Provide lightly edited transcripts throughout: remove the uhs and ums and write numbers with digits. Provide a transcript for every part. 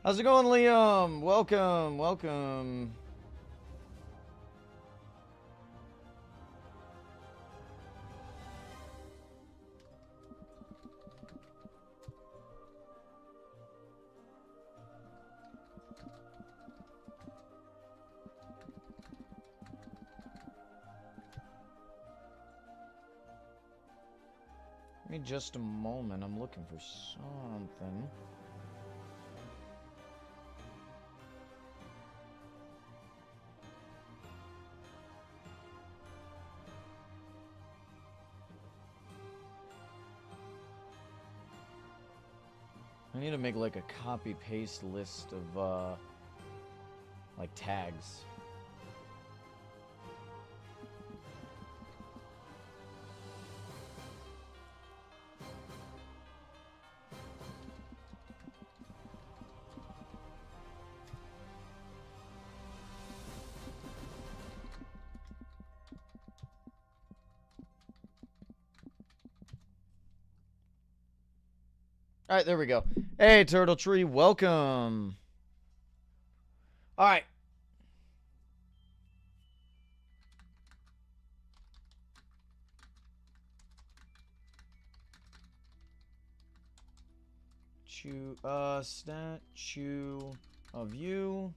How's it going, Liam? Welcome, welcome. Give me just a moment. I'm looking for something. I need to make like a copy paste list of like tags. All right, there we go. Hey, Turtle Tree, welcome. All right. Statue of you.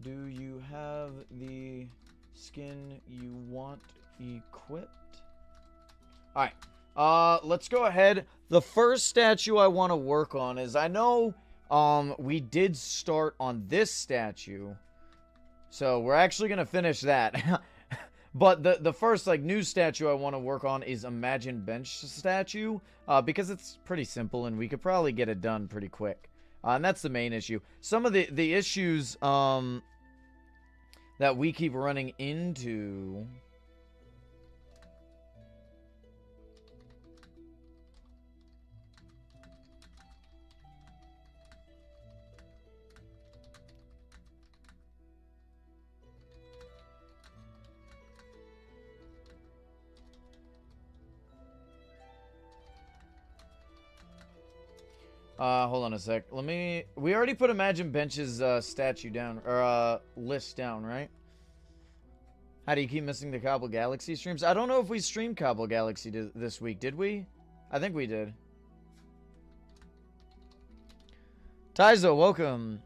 Do you have the skin you want equipped? All right. Let's go ahead. The first statue I want to work on is, I know we did start on this statue, so we're actually gonna finish that. But the first like new statue I want to work on is Imagine Bench statue, because it's pretty simple and we could probably get it done pretty quick. And that's the main issue. Some of the issues that we keep running into. Hold on a sec. We already put Imagine Bench's statue down, or list down, right? How do you keep missing the Cobble Galaxy streams? I don't know if we streamed Cobble Galaxy this week. Did we? I think we did. Taizo, welcome.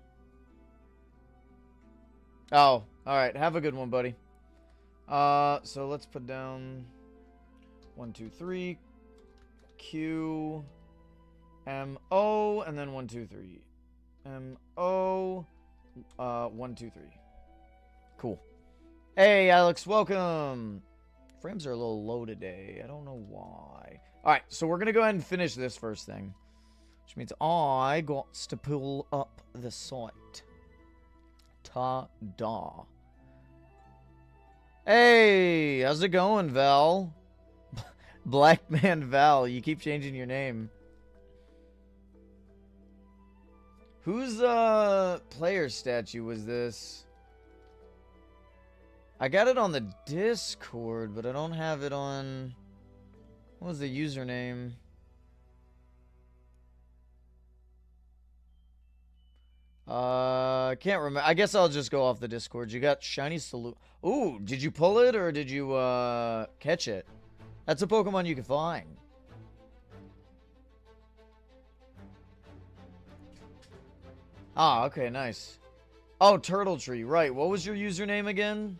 Oh, alright. Have a good one, buddy. So let's put down 1, 2, 3. Q. M-O, and then 1, 2, 3. M-O, 1, 2, 3. Cool. Hey, Alex, welcome. Frames are a little low today. I don't know why. Alright, so we're going to go ahead and finish this first thing. Which means I got to pull up the site. Ta-da. Hey, how's it going, Val? Black Man Val, you keep changing your name. Whose player statue was this? I got it on the Discord, but I don't have it on... What was the username? Can't remember. I guess I'll just go off the Discord. You got Shiny Salute. Ooh, did you pull it or did you catch it? That's a Pokemon you can find. Ah, okay, nice. Oh, Turtle Tree, right. What was your username again?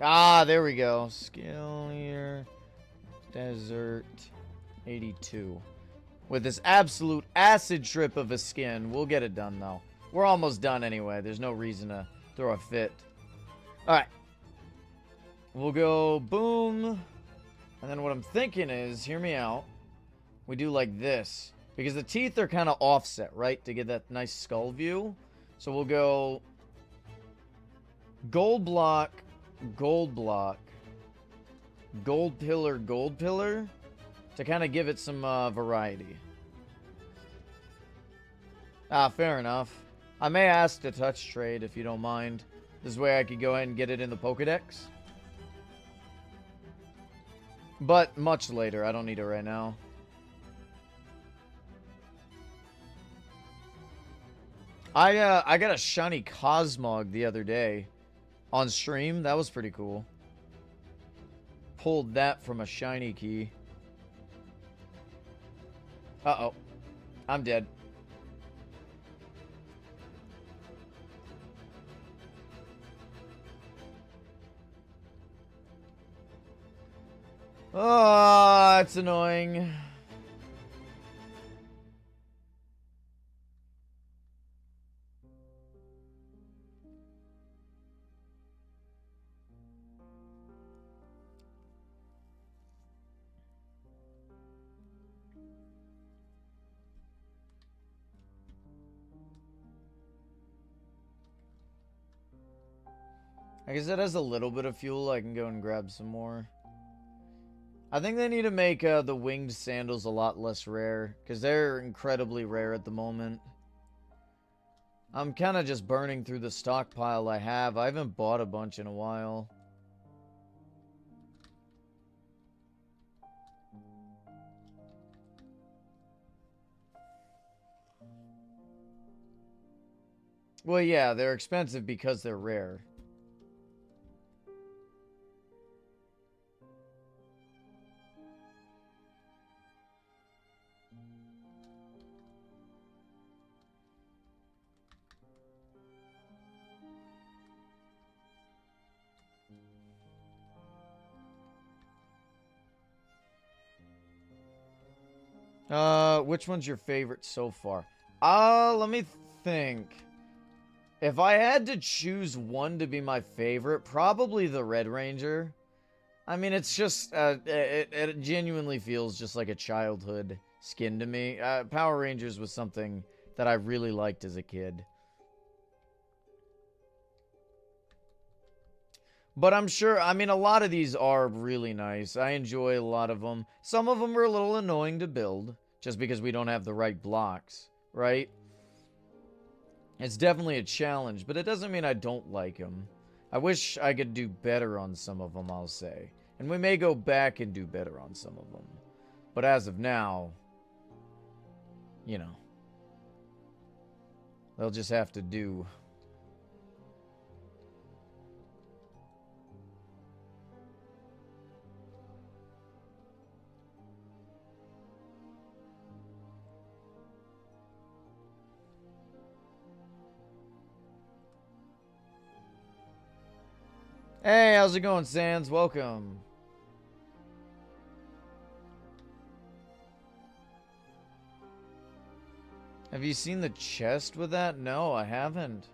Ah, there we go. Skill here. Desert 82. With this absolute acid trip of a skin. We'll get it done, though. We're almost done anyway. There's no reason to throw a fit. Alright. We'll go boom. And then what I'm thinking is, hear me out, we do like this. Because the teeth are kind of offset, right? To get that nice skull view. So we'll go gold block, gold block, gold pillar, to kind of give it some variety. Ah, fair enough. I may ask to touch trade if you don't mind. This way I could go ahead and get it in the Pokedex. But much later. I don't need it right now. I got a shiny Cosmog the other day on stream. That was pretty cool. Pulled that from a shiny key. Uh-oh. I'm dead. Oh, that's annoying. I guess that has a little bit of fuel. I can go and grab some more. I think they need to make the winged sandals a lot less rare, because they're incredibly rare at the moment. I'm kind of just burning through the stockpile I have. I haven't bought a bunch in a while. Well, yeah, they're expensive because they're rare. Which one's your favorite so far? Let me think. If I had to choose one to be my favorite, probably the Red Ranger. I mean, it's just, it genuinely feels just like a childhood skin to me. Power Rangers was something that I really liked as a kid. But I'm sure, I mean, a lot of these are really nice. I enjoy a lot of them. Some of them are a little annoying to build, just because we don't have the right blocks, right? It's definitely a challenge, but it doesn't mean I don't like them. I wish I could do better on some of them, I'll say. And we may go back and do better on some of them. But as of now, you know, they'll just have to do. Hey, how's it going, Sans? Welcome. Have you seen the chest with that? No, I haven't.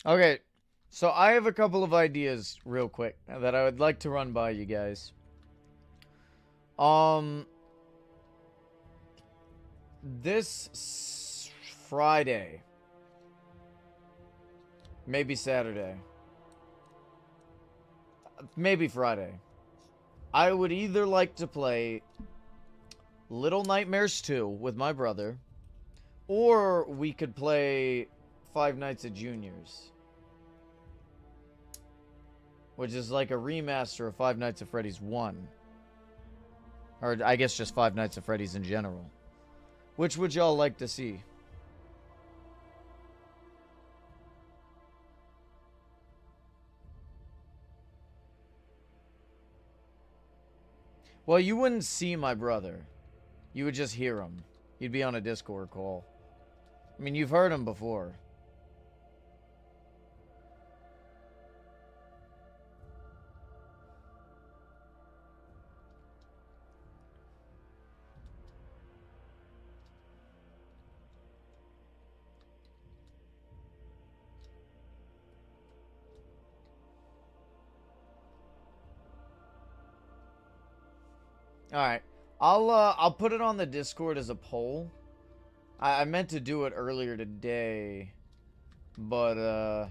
Okay, so I have a couple of ideas real quick that I would like to run by you guys. This Friday, maybe Saturday, maybe Friday, I would either like to play Little Nightmares 2 with my brother, or we could play Five Nights at Junior's, which is like a remaster of Five Nights at Freddy's 1. Or I guess just Five Nights at Freddy's in general. Which would y'all like to see? Well, you wouldn't see my brother. You would just hear him. He'd be on a Discord call. I mean, you've heard him before. All right. I'll put it on the Discord as a poll. I meant to do it earlier today, but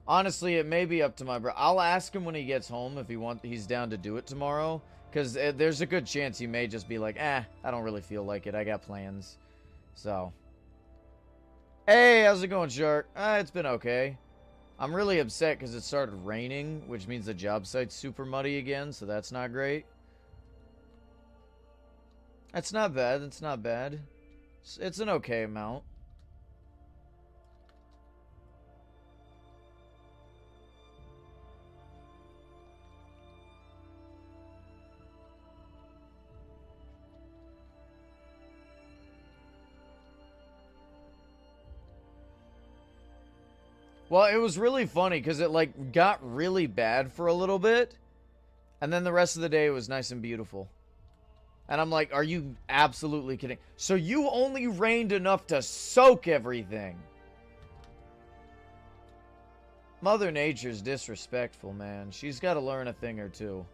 honestly, it may be up to my bro. I'll ask him when he gets home if he's down to do it tomorrow, because there's a good chance he may just be like, I don't really feel like it. I got plans. So, hey, how's it going, Shark? It's been okay. I'm really upset because it started raining, which means the job site's super muddy again, so that's not great. That's not bad. That's not bad. It's an okay amount. Well, it was really funny because it like got really bad for a little bit, and then the rest of the day it was nice and beautiful. And I'm like, are you absolutely kidding? So you only rained enough to soak everything. Mother Nature's disrespectful, man. She's got to learn a thing or two.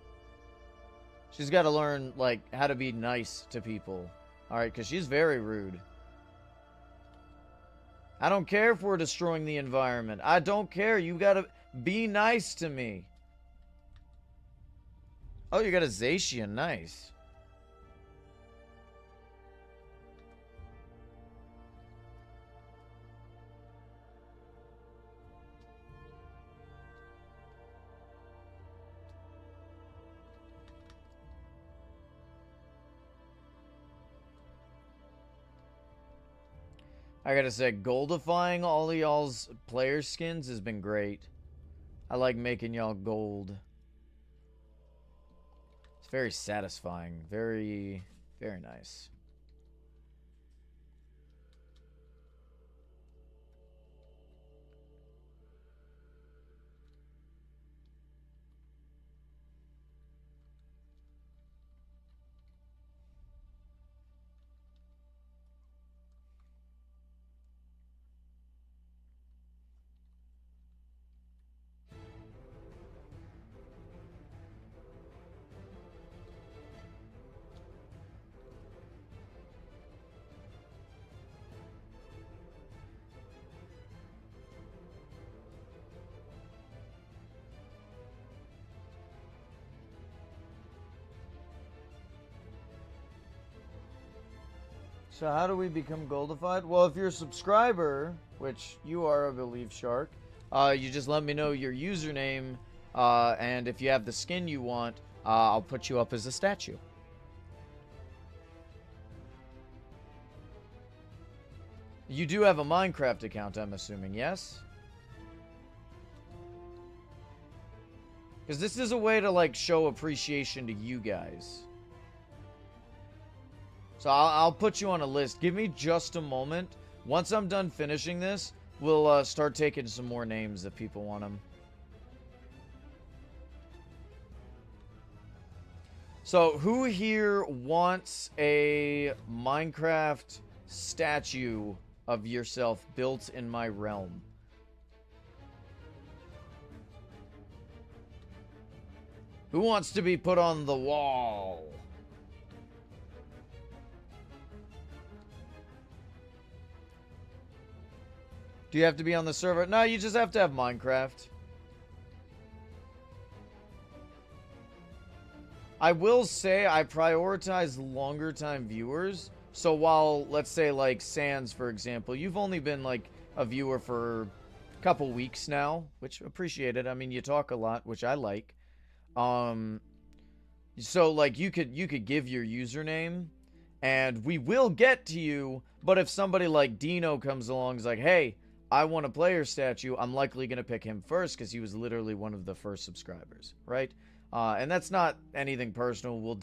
She's got to learn, like, how to be nice to people. Alright, because she's very rude. I don't care if we're destroying the environment. I don't care. You got to be nice to me. Oh, you got a Zacian. Nice. I gotta say, goldifying all of y'all's player skins has been great. I like making y'all gold. It's very satisfying. Very, very nice. So how do we become goldified? Well, if you're a subscriber, which you are, I believe, Shark, you just let me know your username, and if you have the skin you want, I'll put you up as a statue. You do have a Minecraft account, I'm assuming, yes? Because this is a way to, like, show appreciation to you guys. So I'll put you on a list. Give me just a moment. Once I'm done finishing this, we'll start taking some more names if people want them. So who here wants a Minecraft statue of yourself built in my realm? Who wants to be put on the wall? Do you have to be on the server? No, you just have to have Minecraft. I will say I prioritize longer time viewers. So while, let's say, like, Sans, for example, you've only been, like, a viewer for a couple weeks now, which appreciate it. I mean, you talk a lot, which I like. So, like, you could give your username, and we will get to you, but if somebody like Dino comes along and is like, hey, I want a player statue, I'm likely going to pick him first because he was literally one of the first subscribers, right? And that's not anything personal. We'll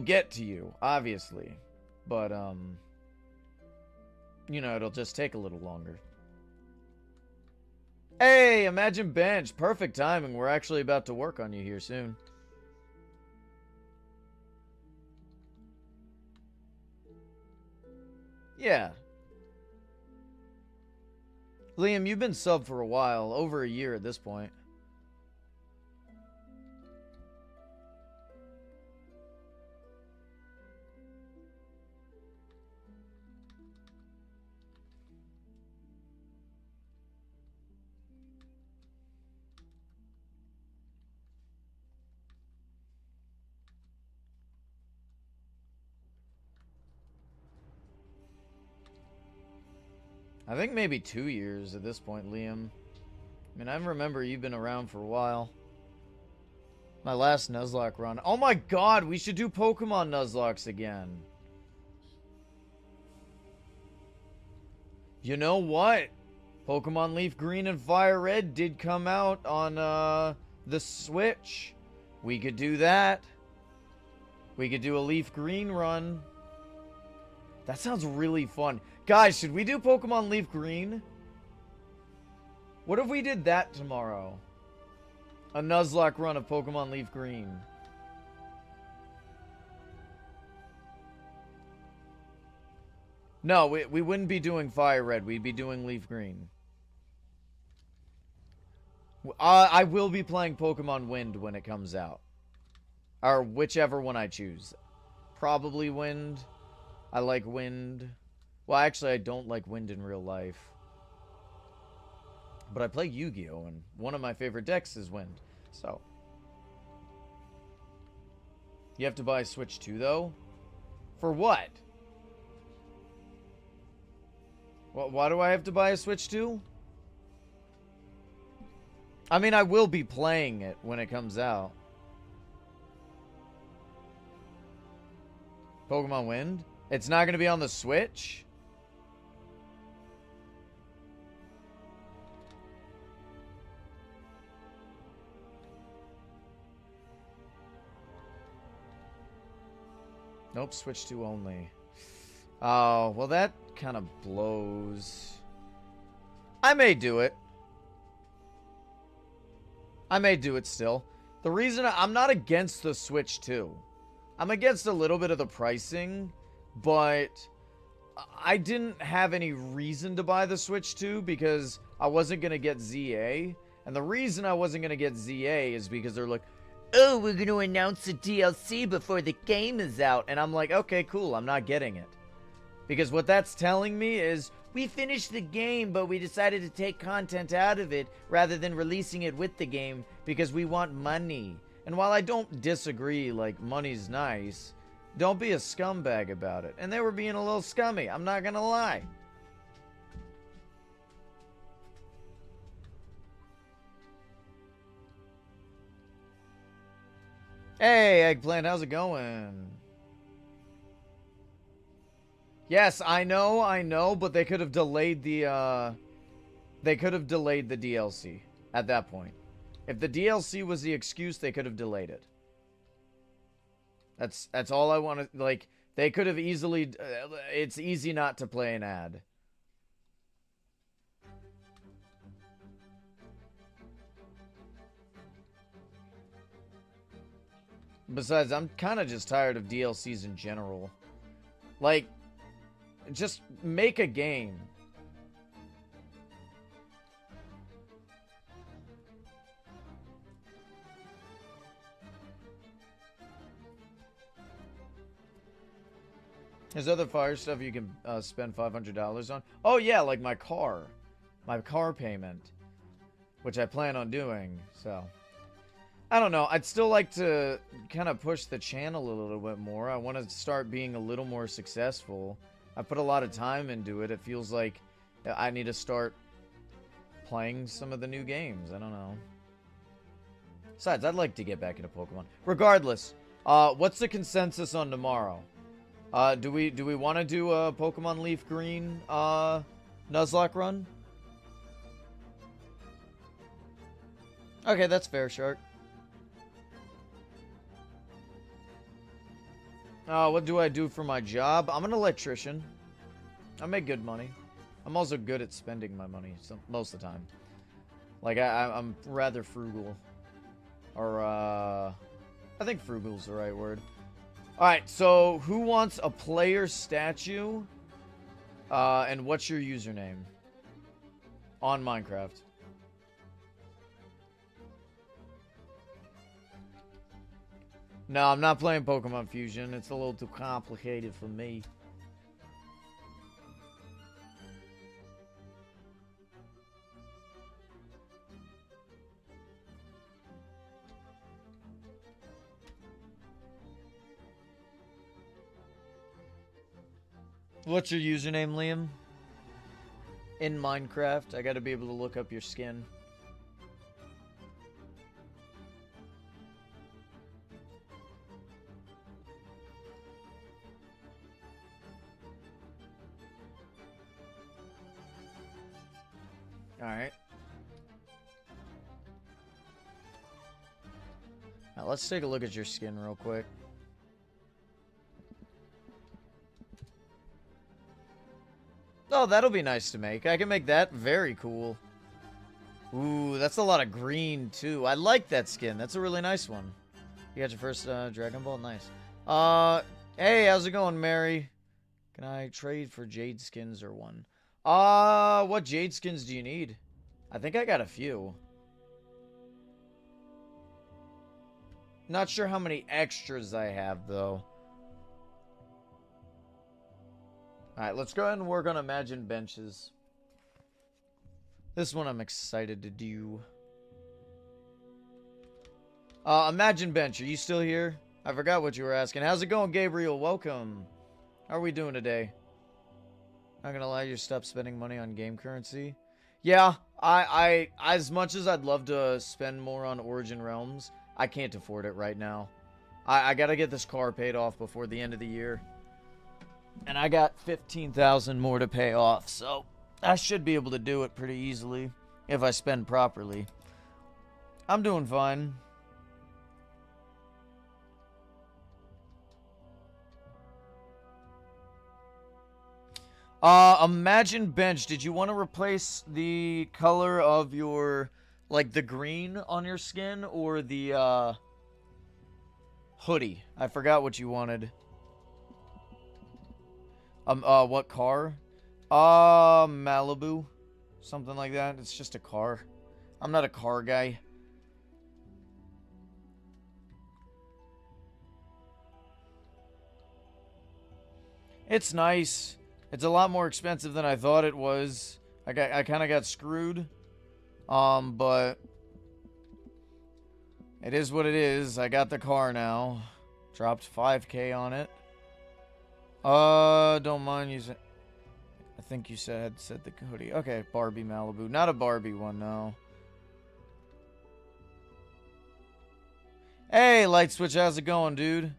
get to you, obviously. But, you know, it'll just take a little longer. Hey, Imagine Bench. Perfect timing. We're actually about to work on you here soon. Yeah. Liam, you've been sub for a while. Over a year at this point. I think maybe 2 years at this point, Liam. I mean, I remember you've been around for a while. My last Nuzlocke run. Oh my god, we should do Pokemon Nuzlocks again. You know what? Pokemon Leaf Green and Fire Red did come out on the Switch. We could do that. We could do a Leaf Green run. That sounds really fun. Guys, should we do Pokemon Leaf Green? What if we did that tomorrow? A Nuzlocke run of Pokemon Leaf Green. No, we wouldn't be doing Fire Red. We'd be doing Leaf Green. I will be playing Pokemon Wind when it comes out. Or whichever one I choose. Probably Wind. I like Wind. Well, actually, I don't like Wind in real life. But I play Yu-Gi-Oh! And one of my favorite decks is Wind. So. You have to buy a Switch 2, though? For what? Why do I have to buy a Switch 2? I mean, I will be playing it when it comes out. Pokemon Wind? It's not going to be on the Switch? Nope, Switch 2 only. Oh, well that kind of blows. I may do it. I may do it still. The reason I'm not against the Switch 2. I'm against a little bit of the pricing, but I didn't have any reason to buy the Switch 2 because I wasn't going to get ZA. And the reason I wasn't going to get ZA is because they're like, oh, we're going to announce the DLC before the game is out. And I'm like, okay, cool, I'm not getting it. Because what that's telling me is, we finished the game, but we decided to take content out of it rather than releasing it with the game because we want money. And while I don't disagree, like, money's nice, don't be a scumbag about it. And they were being a little scummy, I'm not gonna lie. Hey, Eggplant, how's it going? Yes, I know, but they could have delayed the, DLC at that point. If the DLC was the excuse, they could have delayed it. That's all I want to, like, they could have easily, it's easy not to play an ad. Besides, I'm kind of just tired of DLCs in general. Like, just make a game. There's other fire stuff you can spend $500 on. Oh yeah, like my car payment, which I plan on doing. So I don't know. I'd still like to kind of push the channel a little bit more. I want to start being a little more successful. I put a lot of time into it. It feels like I need to start playing some of the new games. I don't know. Besides, I'd like to get back into Pokemon. Regardless, what's the consensus on tomorrow? Do we want to do a Pokemon Leaf Green Nuzlocke run? Okay, that's fair, Shark. What do I do for my job? I'm an electrician. I make good money. I'm also good at spending my money most of the time. Like, I'm rather frugal. Or, I think frugal's the right word. Alright, so who wants a player statue? And what's your username? On Minecraft. No, I'm not playing Pokemon Fusion. It's a little too complicated for me. What's your username, Liam? in Minecraft. I gotta be able to look up your skin. Alright. Now let's take a look at your skin real quick. Oh, that'll be nice to make. I can make that very cool. Ooh, that's a lot of green, too. I like that skin. That's a really nice one. You got your first Dragon Ball? Nice. Hey, how's it going, Mary? Can I trade for jade skins or one? What jade skins do you need? I think I got a few. Not sure how many extras I have, though. Alright, let's go ahead and work on Imagine Benches. This one I'm excited to do. Imagine Bench, are you still here? I forgot what you were asking. How's it going, Gabriel? Welcome. How are we doing today? Not gonna lie, you stopped spending money on game currency. Yeah, I as much as I'd love to spend more on Origin Realms, I can't afford it right now. I gotta get this car paid off before the end of the year. And I got 15,000 more to pay off, so I should be able to do it pretty easily if I spend properly. I'm doing fine. Imagine Bench, did you want to replace the color of your, like, the green on your skin or the, hoodie? I forgot what you wanted. What car? Malibu. Something like that. It's just a car. I'm not a car guy. It's nice. It's a lot more expensive than I thought it was. I kind of got screwed. But it is what it is. I got the car now. Dropped 5K on it. Don't mind using... I think you said the hoodie. Okay, Barbie Malibu. Not a Barbie one, no. Hey, Light Switch, how's it going, dude?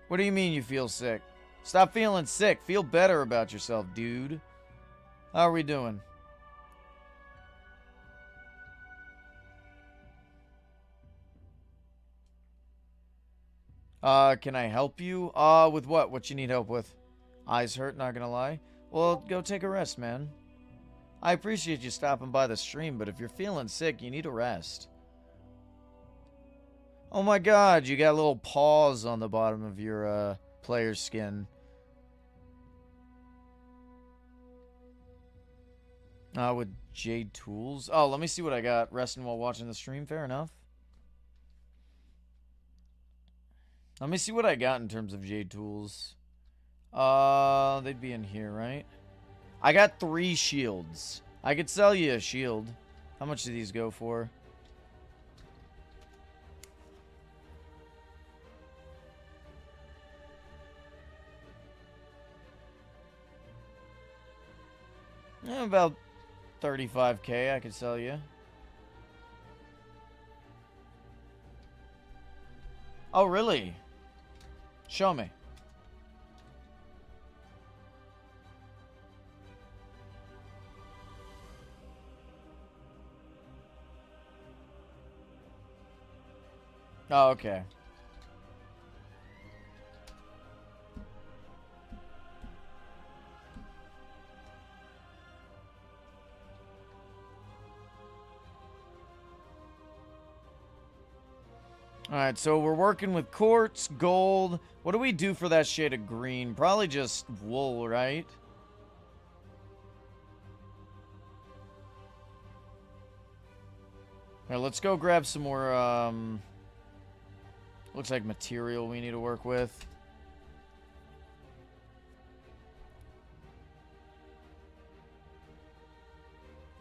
What do you mean you feel sick? Stop feeling sick. Feel better about yourself, dude. How are we doing? Can I help you? With what? What you need help with? Eyes hurt, not gonna lie. Well, go take a rest, man. I appreciate you stopping by the stream, but if you're feeling sick, you need a rest. Oh my god, you got little paws on the bottom of your, player skin. With Jade Tools. Oh, let me see what I got. Resting while watching the stream, fair enough. Let me see what I got in terms of Jade Tools. They'd be in here, right? I got 3 shields. I could sell you a shield. How much do these go for? About 35K I could sell you. Oh, really? Show me. Oh, okay. Alright, so we're working with quartz, gold. What do we do for that shade of green? Probably just wool, right? Here, let's go grab some more, looks like material we need to work with.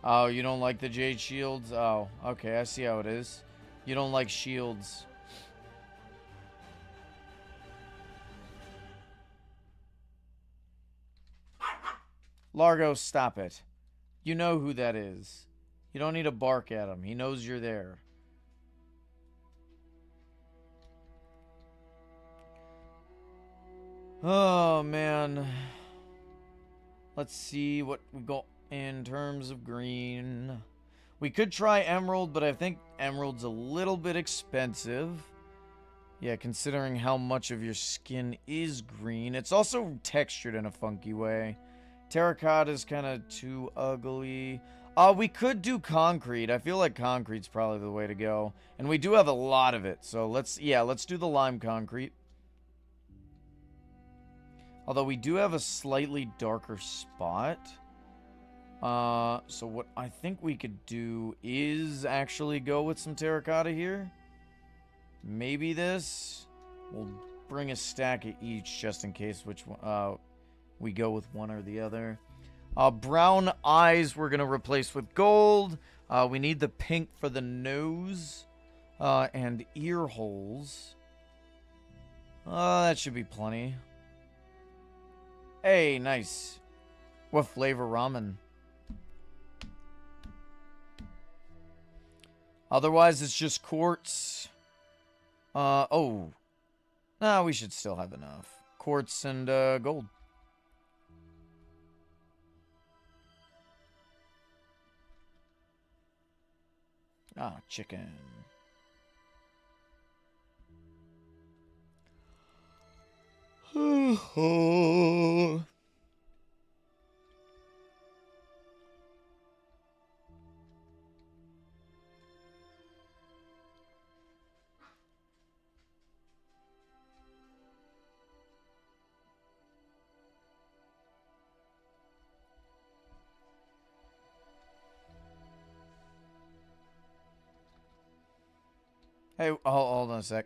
Oh, you don't like the jade shields? Oh, okay, I see how it is. You don't like shields. Largo, stop it. You know who that is. You don't need to bark at him. He knows you're there. Oh, man. Let's see what we got in terms of green. We could try emerald, but I think emerald's a little bit expensive. Yeah, considering how much of your skin is green. It's also textured in a funky way. Terracotta is kind of too ugly. We could do concrete. I feel like concrete's probably the way to go. And we do have a lot of it. So let's do the lime concrete. Although we do have a slightly darker spot. So what I think we could do is actually go with some terracotta here. Maybe this. We'll bring a stack of each just in case which one, we go with one or the other. Brown eyes we're going to replace with gold. We need the pink for the nose and ear holes. That should be plenty. Hey, nice. What flavor ramen? Otherwise, it's just quartz. Oh. Nah, we should still have enough. Quartz and gold. Ah, chicken. Hey, hold on a sec.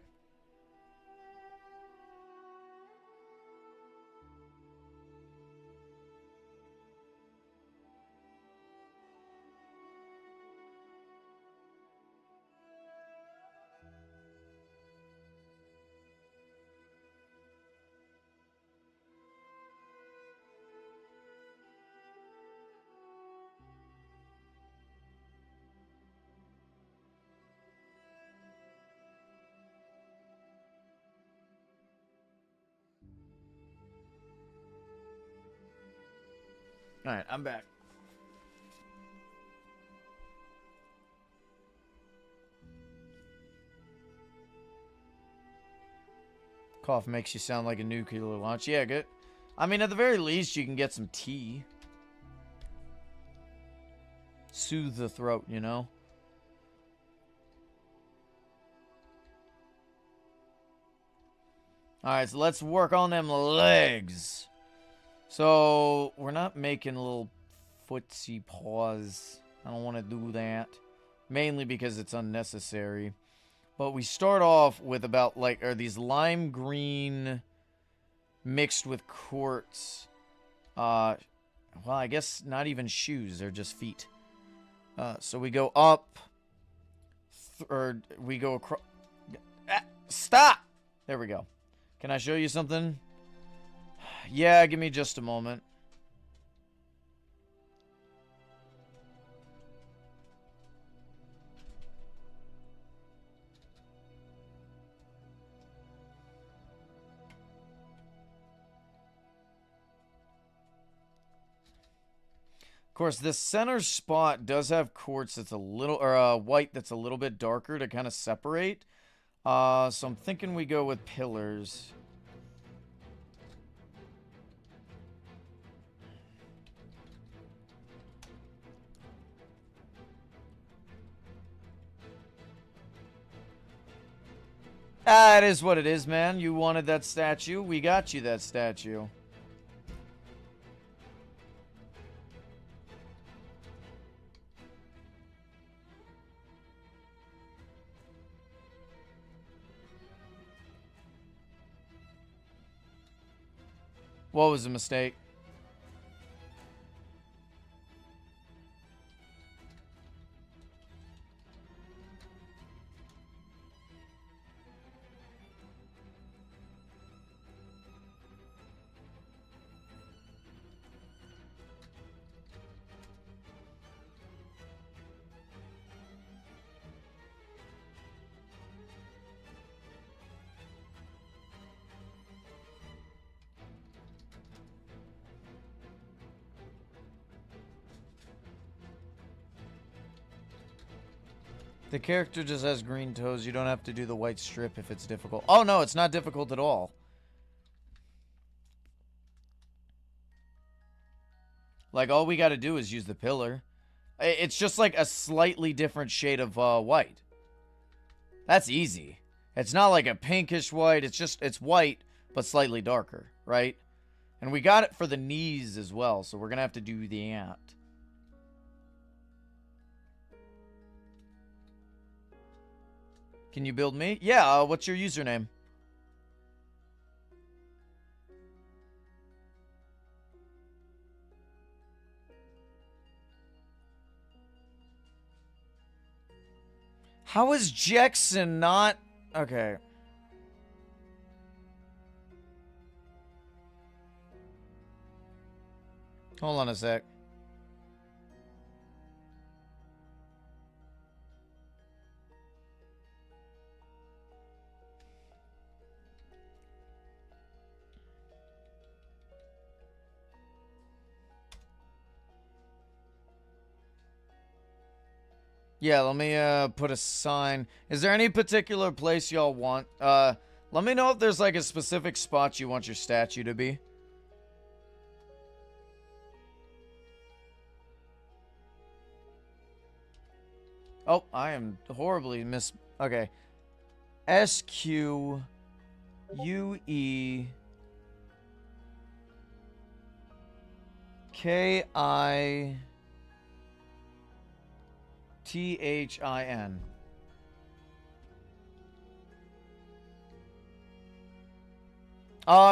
Alright, I'm back. Cough makes you sound like a nuclear launch. Yeah, good. I mean, at the very least, you can get some tea. Soothe the throat, you know? Alright, so let's work on them legs. So, we're not making little footsie paws. I don't want to do that. Mainly because it's unnecessary. But we start off with about, like, these lime green mixed with quartz. Well, I guess not even shoes. They're just feet. So we go up. Or we go across. Stop! There we go. Can I show you something? Yeah, give me just a moment. Of course, this center spot does have quartz that's a little, or white that's a little bit darker to kind of separate. So I'm thinking we go with pillars. Ah, it is what it is, man. You wanted that statue. We got you that statue. What was a mistake? The character just has green toes. You don't have to do the white strip if it's difficult. Oh, no, it's not difficult at all. Like, all we got to do is use the pillar. It's just like a slightly different shade of white. That's easy. It's not like a pinkish white. It's white, but slightly darker, right? And we got it for the knees as well, so we're going to have to do that. Can you build me? Yeah, what's your username? How is Jackson not... Okay. Hold on a sec. Yeah, let me put a sign. Is there any particular place y'all want? Let me know if there's like a specific spot you want your statue to be. Oh, I am horribly okay. SQUE KITHIN.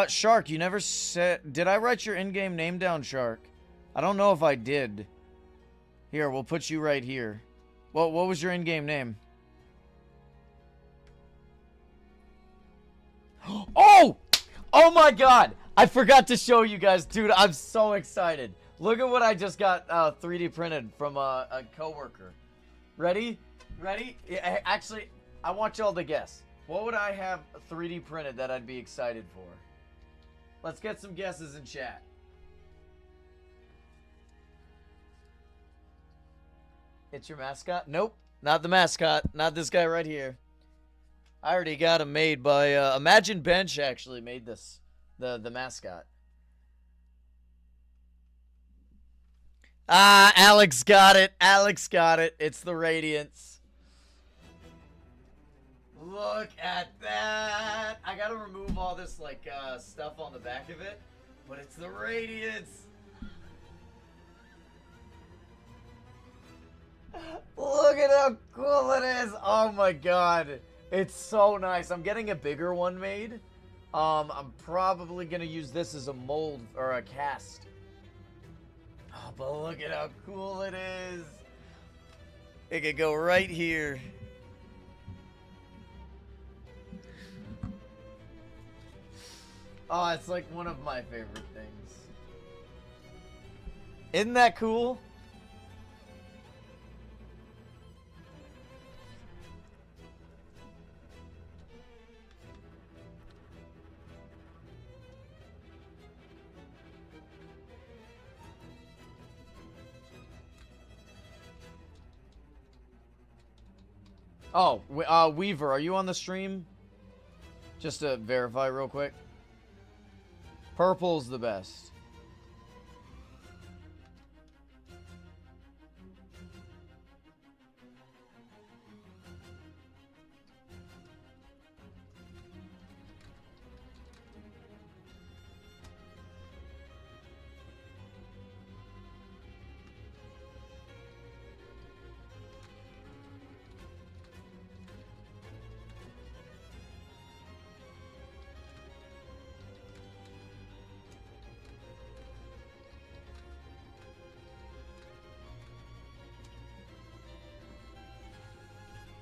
Shark, you never said... Did I write your in-game name down, Shark? I don't know if I did. Here, we'll put you right here. What was your in-game name? Oh! Oh my god! I forgot to show you guys. Dude, I'm so excited. Look at what I just got 3D printed from a coworker. Ready? Ready? Yeah, actually, I want y'all to guess. What would I have 3D printed that I'd be excited for? Let's get some guesses in chat. It's your mascot? Nope. Not the mascot. Not this guy right here. I already got him made by... Imagine Bench actually made this. The mascot. Ah, Alex got it. Alex got it. It's the Radiance. Look at that. I gotta remove all this, like, stuff on the back of it. But it's the Radiance. Look at how cool it is. Oh my god. It's so nice. I'm getting a bigger one made. I'm probably gonna use this as a mold or a cast. Oh, but look at how cool it is. It could go right here. Oh, it's like one of my favorite things. Isn't that cool? Oh, Weaver, are you on the stream? Just to verify real quick. Purple's the best.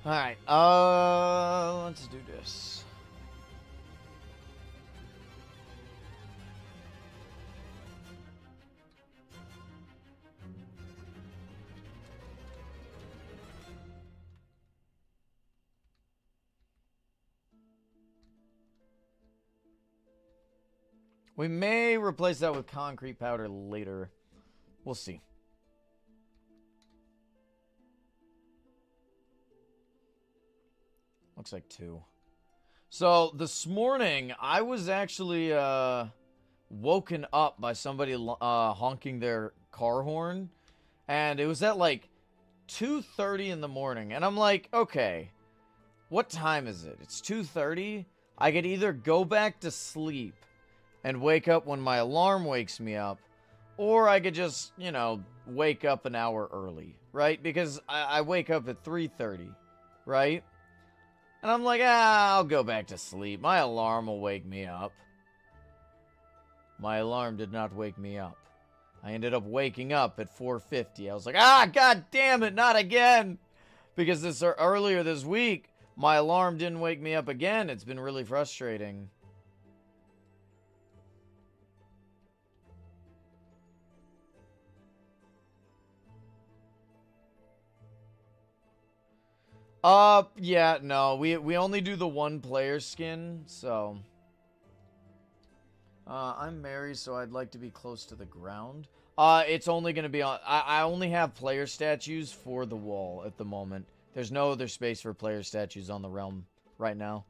Alright, let's do this. We may replace that with concrete powder later. We'll see. Looks like 2. So, this morning, I was actually, woken up by somebody, honking their car horn. And it was at, like, 2:30 in the morning. And I'm like, okay, what time is it? It's 2:30? I could either go back to sleep and wake up when my alarm wakes me up, or I could just, you know, wake up an hour early, right? Because I wake up at 3:30, right? And I'm like, I'll go back to sleep. My alarm will wake me up. My alarm did not wake me up. I ended up waking up at 4:50. I was like, god damn it, not again! Because earlier this week, my alarm didn't wake me up again. It's been really frustrating. Yeah, no, we only do the 1 player skin, so. I'm Mary, so I'd like to be close to the ground. It's only gonna be on, I only have player statues for the wall at the moment. There's no other space for player statues on the realm right now.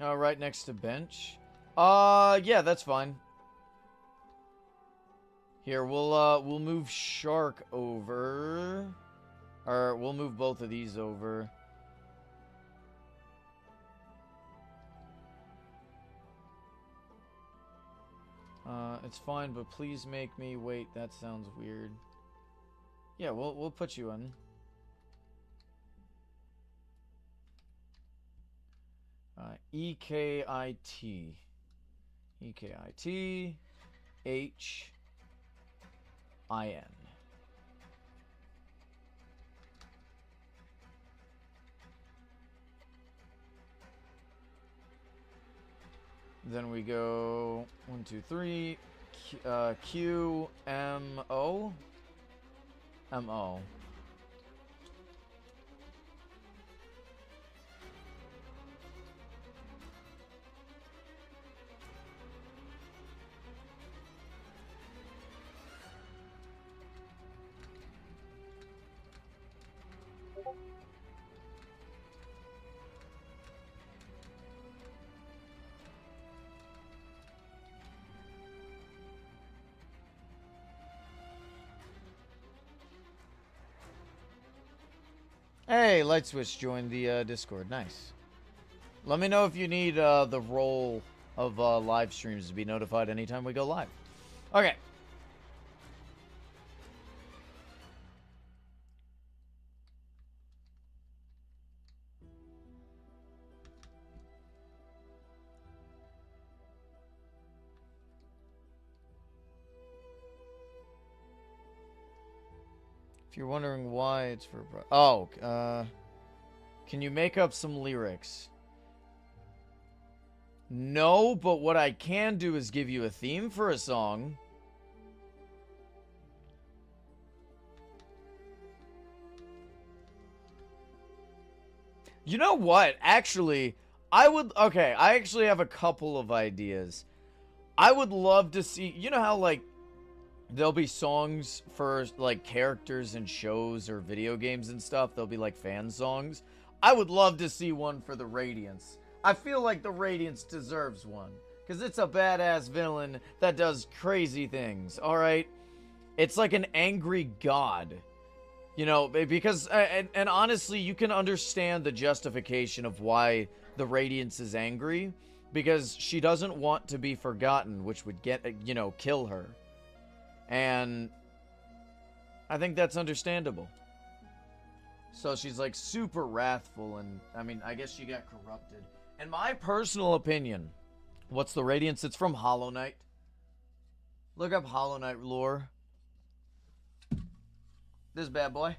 Right next to bench. Yeah, that's fine. Here, we'll move Shark over. Or, we'll move both of these over. It's fine, but please make me wait. That sounds weird. Yeah, we'll put you in. EKIT. EKIT. HIN. Then we go 1, 2, 3. Q M O. MO. Hey, Light Switch joined the Discord. Nice. Let me know if you need the role of live streams to be notified anytime we go live. Okay. If you're wondering why it's for... can you make up some lyrics? No, but what I can do is give you a theme for a song. You know what? Actually, I actually have a couple of ideas. I would love to see... You know how, like, there'll be songs for, like, characters in shows or video games and stuff? There'll be, like, fan songs. I would love to see one for the Radiance. I feel like the Radiance deserves one. Because it's a badass villain that does crazy things, alright? It's like an angry god. You know, because... And honestly, you can understand the justification of why the Radiance is angry. Because she doesn't want to be forgotten, which would get, you know, kill her. And I think that's understandable. So she's like super wrathful, and I mean, I guess she got corrupted. In my personal opinion, what's the Radiance? It's from Hollow Knight. Look up Hollow Knight lore. This bad boy.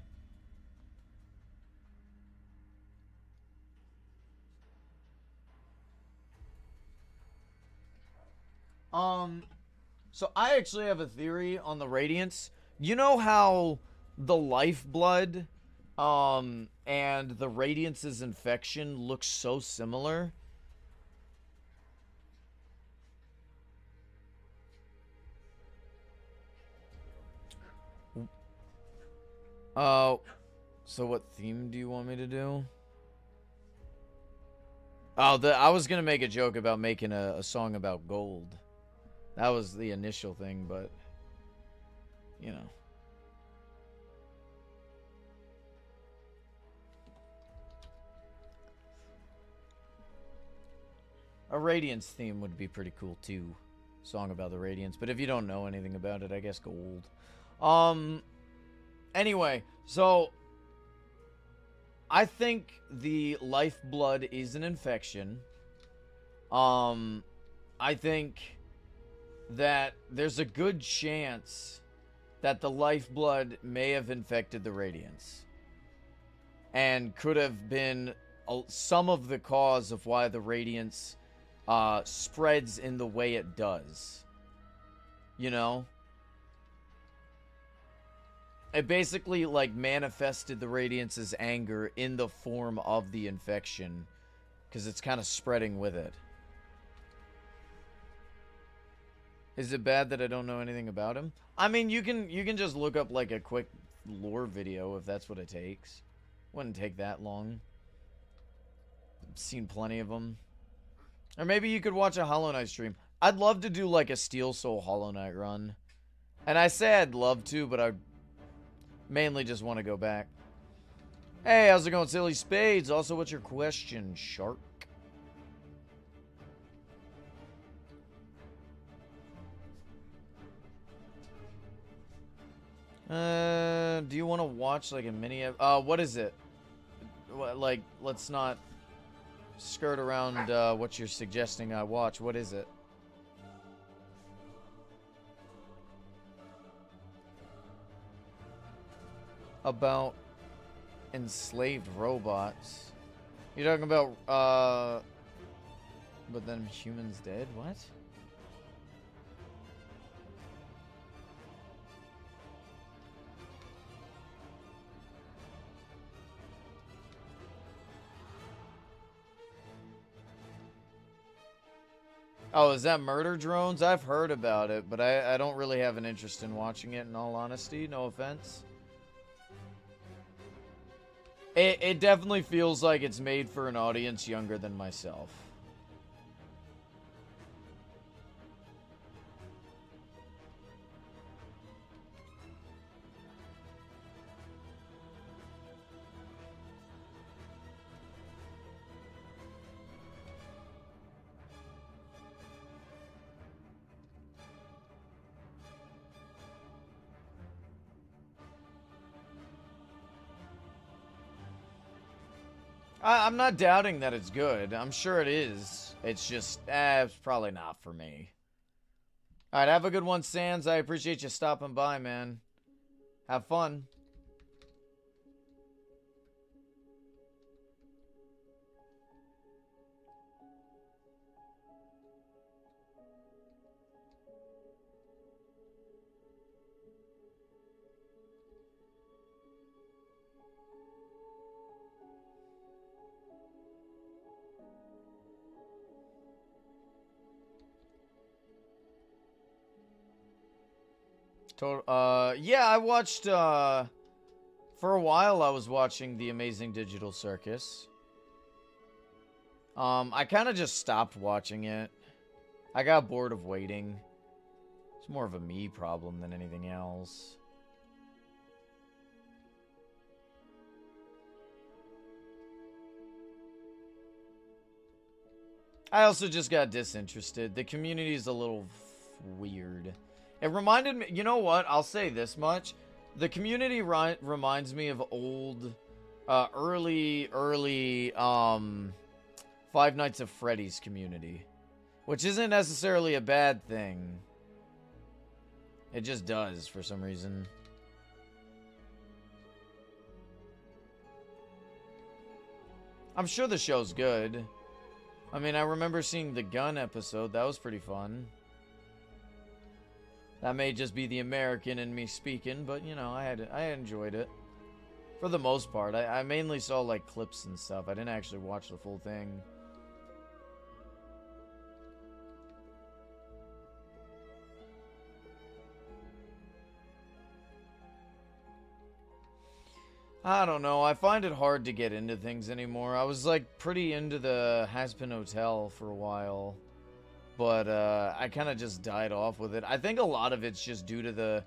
So I actually have a theory on the Radiance. You know how the Lifeblood, and the Radiance's infection look so similar? Uh, so what theme do you want me to do? Oh, I was gonna make a joke about making a song about gold. That was the initial thing, but you know. A Radiance theme would be pretty cool too. Song about the Radiance, but if you don't know anything about it, I guess gold. Anyway, so I think the Lifeblood is an infection. I think that there's a good chance that the Lifeblood may have infected the Radiance and could have been some of the cause of why the Radiance spreads in the way it does. You know? It basically, like, manifested the Radiance's anger in the form of the infection, because it's kind of spreading with it. Is it bad that I don't know anything about him? I mean, you can just look up, like, a quick lore video if that's what it takes. Wouldn't take that long. I've seen plenty of them. Or maybe you could watch a Hollow Knight stream. I'd love to do, like, a Steel Soul Hollow Knight run. And I say I'd love to, but I mainly just want to go back. Hey, how's it going, Silly Spades? Also, what's your question, Shark? Do you want to watch, like, a mini... what is it? Like, let's not skirt around, what you're suggesting I watch. What is it? About enslaved robots. You're talking about, but then humans dead? What? Oh, is that Murder Drones? I've heard about it, but I don't really have an interest in watching it, in all honesty. No offense. It definitely feels like it's made for an audience younger than myself. I'm not doubting that it's good. I'm sure it is. It's just, it's probably not for me. Alright, have a good one, Sans. I appreciate you stopping by, man. Have fun. Yeah, I watched, for a while I was watching The Amazing Digital Circus. I kind of just stopped watching it. I got bored of waiting. It's more of a me problem than anything else. I also just got disinterested. The community is a little weird. It reminded me, you know what? I'll say this much. The community reminds me of old, early, Five Nights at Freddy's community. Which isn't necessarily a bad thing. It just does, for some reason. I'm sure the show's good. I mean, I remember seeing the Gun episode. That was pretty fun. That may just be the American in me speaking, but you know, I enjoyed it. For the most part. I mainly saw like clips and stuff. I didn't actually watch the full thing. I don't know. I find it hard to get into things anymore. I was like pretty into the Hazbin Hotel for a while. But I kind of just died off with it. I think a lot of it's just due to the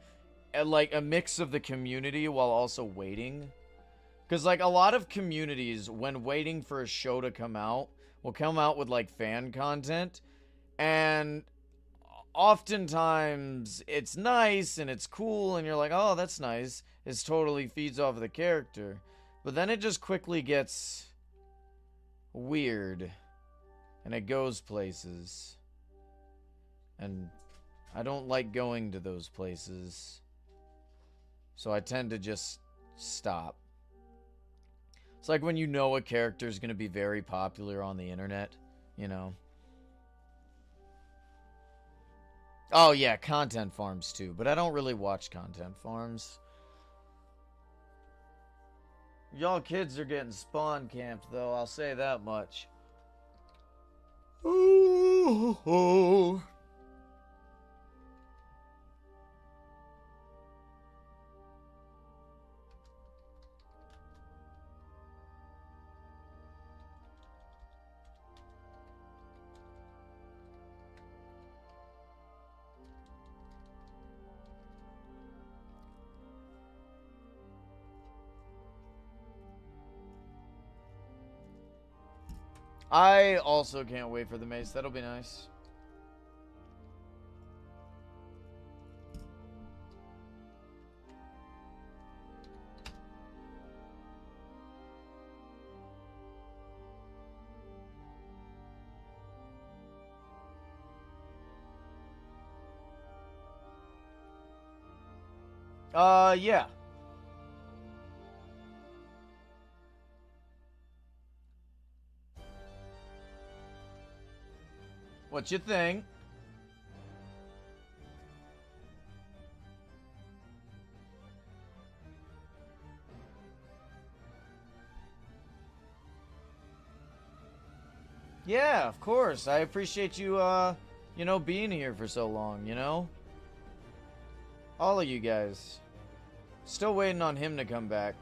like a mix of the community while also waiting. Because like a lot of communities, when waiting for a show to come out, will come out with like fan content. And oftentimes it's nice and it's cool and you're like, oh, that's nice. It totally feeds off of the character. But then it just quickly gets weird. And it goes places. And I don't like going to those places. So I tend to just stop. It's like when you know a character is going to be very popular on the internet, you know. Oh yeah, content farms too, but I don't really watch content farms. Y'all kids are getting spawn camped though, I'll say that much. Ooh. I also can't wait for the mace. That'll be nice. Yeah. What you think? Yeah, of course. I appreciate you, you know, being here for so long, you know? All of you guys. Still waiting on him to come back.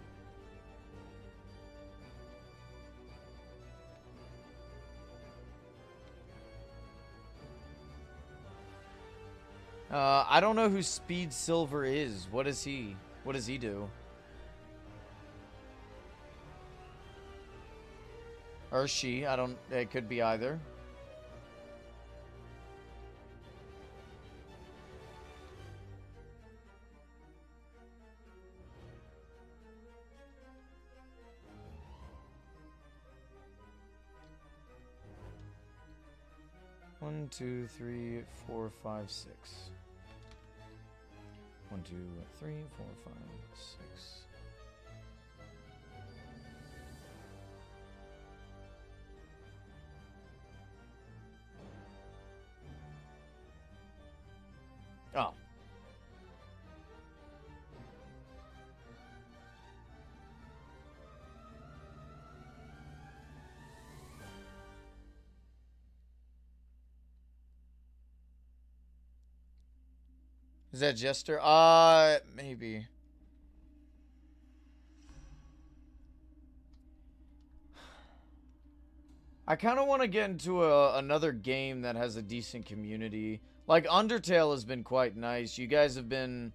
I don't know who Speed Silver is. What is he? What does he do? Or she. I don't... It could be either. One, two, three, four, five, six. 1, 2, 3, 4, 5, 6. Oh. Is that Jester? Maybe. I kind of want to get into another game that has a decent community. Like Undertale has been quite nice. You guys have been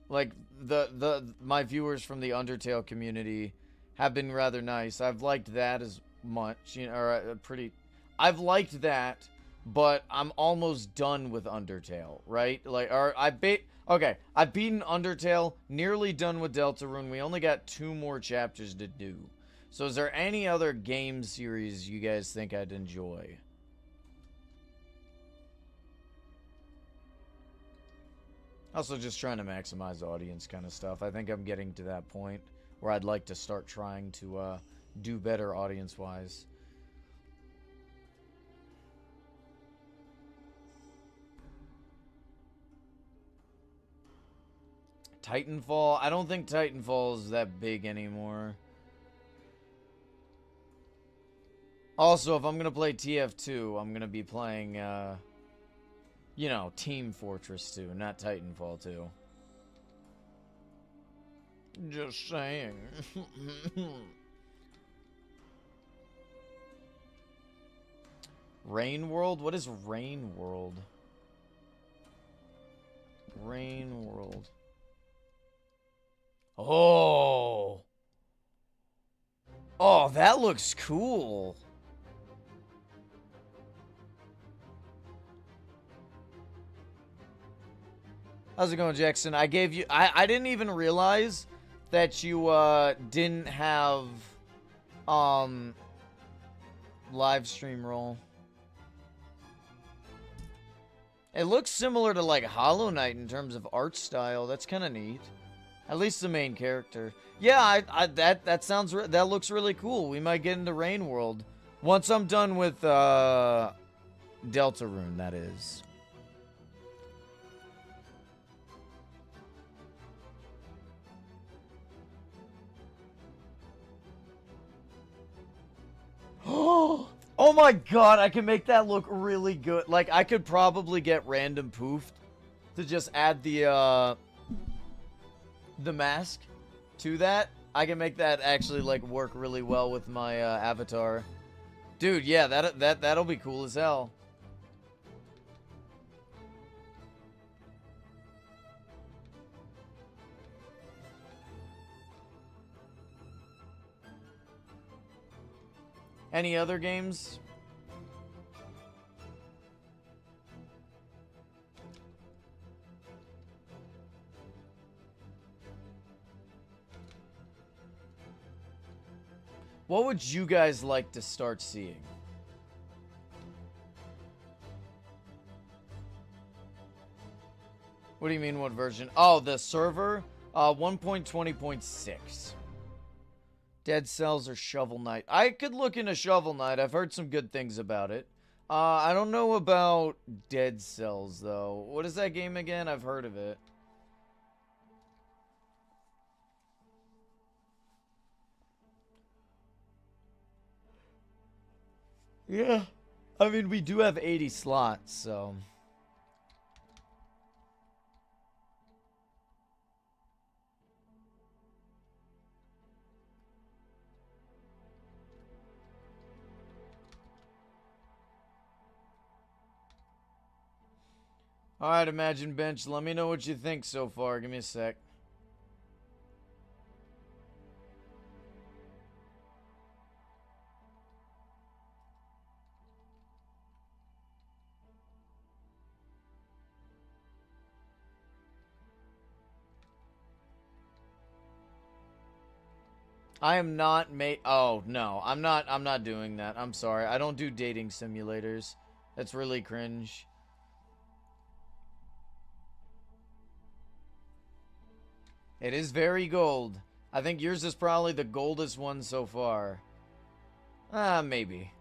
like my viewers from the Undertale community have been rather nice. I've liked that as much, you know, or pretty I've liked that, but I'm almost done with Undertale, right? Like okay, I've beaten Undertale, nearly done with Deltarune. We only got 2 more chapters to do. So is there any other game series you guys think I'd enjoy? Also just trying to maximize audience kind of stuff. I think I'm getting to that point where I'd like to start trying to do better audience-wise. Titanfall. I don't think Titanfall is that big anymore. Also, if I'm going to play TF2, I'm going to be playing, you know, Team Fortress 2, not Titanfall 2. Just saying. Rain World? What is Rain World? Rain World. Oh! Oh, that looks cool. How's it going, Jackson? I gave you... I didn't even realize that you, didn't have, live stream roll. It looks similar to, like, Hollow Knight in terms of art style. That's kind of neat. At least the main character. Yeah, that sounds... that looks really cool. We might get into Rain World. Once I'm done with, Deltarune, that is. Oh my god, I can make that look really good. Like, I could probably get Random Poofed to just add the mask to that. I can make that actually, like, work really well with my, avatar. Dude, yeah, that'll be cool as hell. Any other games? What would you guys like to start seeing? What do you mean, what version? Oh, the server? 1.20.6. Dead Cells or Shovel Knight? I could look into Shovel Knight. I've heard some good things about it. I don't know about Dead Cells, though. What is that game again? I've heard of it. Yeah. I mean, we do have 80 slots, so... Alright, Imagine Bench, let me know what you think so far. Give me a sec. I am not oh, no. I'm not doing that. I'm sorry. I don't do dating simulators. That's really cringe. It is very gold. I think yours is probably the goldest one so far. Maybe.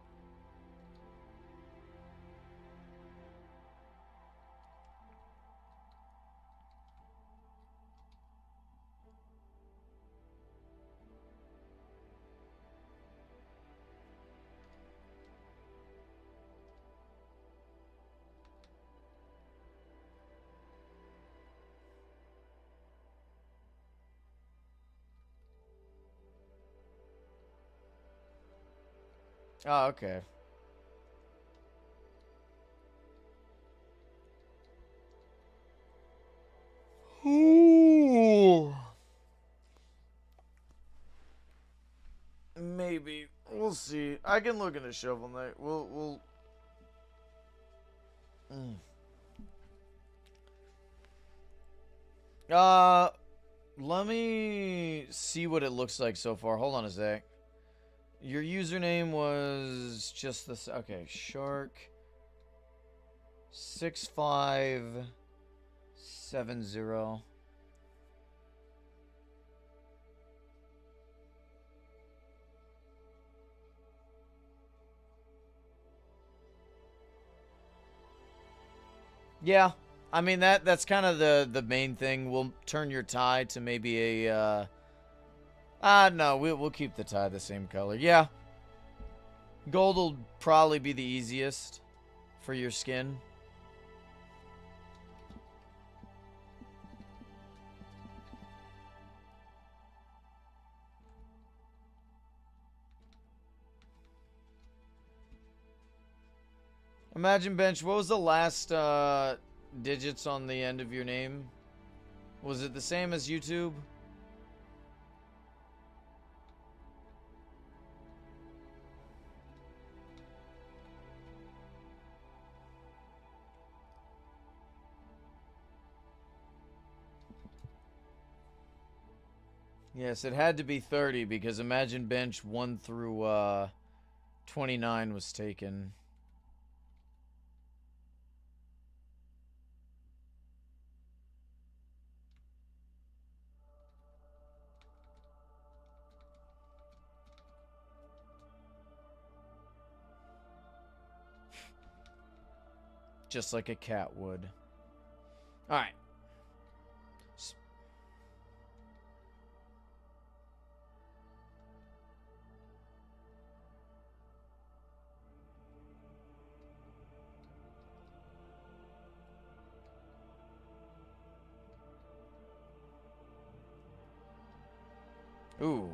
Oh, okay. Ooh. Maybe. We'll see. I can look into Shovel Knight. We'll... Let me see what it looks like so far. Hold on a sec. Your username was just this. Okay, Shark 6570. Yeah, I mean, that's kind of the main thing. We'll turn your tie to maybe a, no, we'll keep the tie the same color. Yeah. Gold will probably be the easiest for your skin. Imagine Bench, what was the last digits on the end of your name? Was it the same as YouTube? Yes, it had to be 30 because Imagine Bench 1 through 29 was taken. Just like a cat would. Alright. Ooh,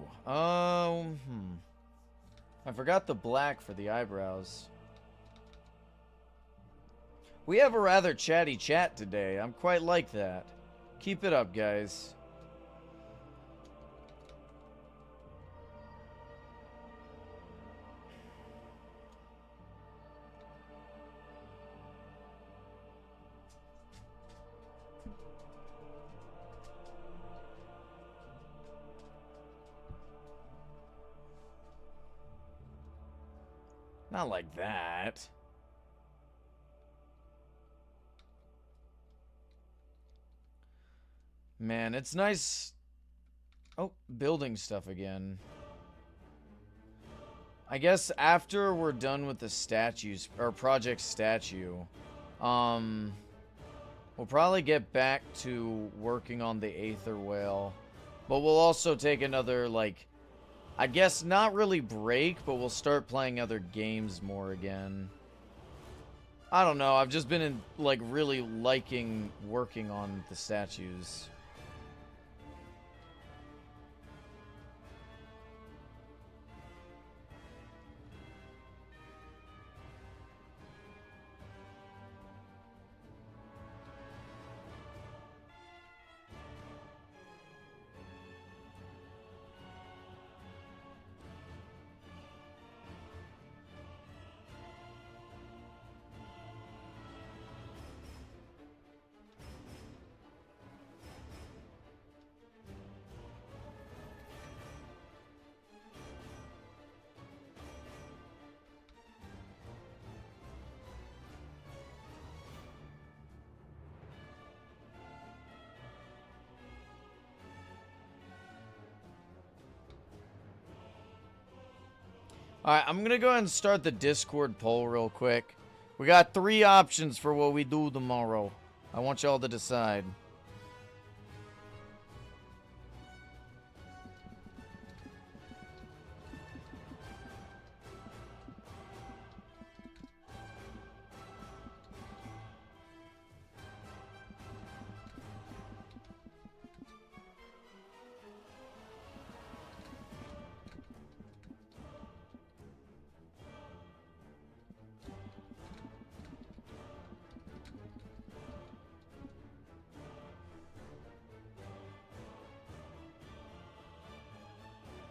I forgot the black for the eyebrows. We have a rather chatty chat today. I'm quite like that. Keep it up, guys. Not like that. Man, it's nice. Oh, building stuff again. I guess after we're done with the statues, or project statue, we'll probably get back to working on the Aether Whale. But we'll also take another, like, I guess not really break, but we'll start playing other games more again. I don't know, I've just been, like, really liking working on the statues. Alright, I'm gonna go ahead and start the Discord poll real quick. We got 3 options for what we do tomorrow. I want y'all to decide.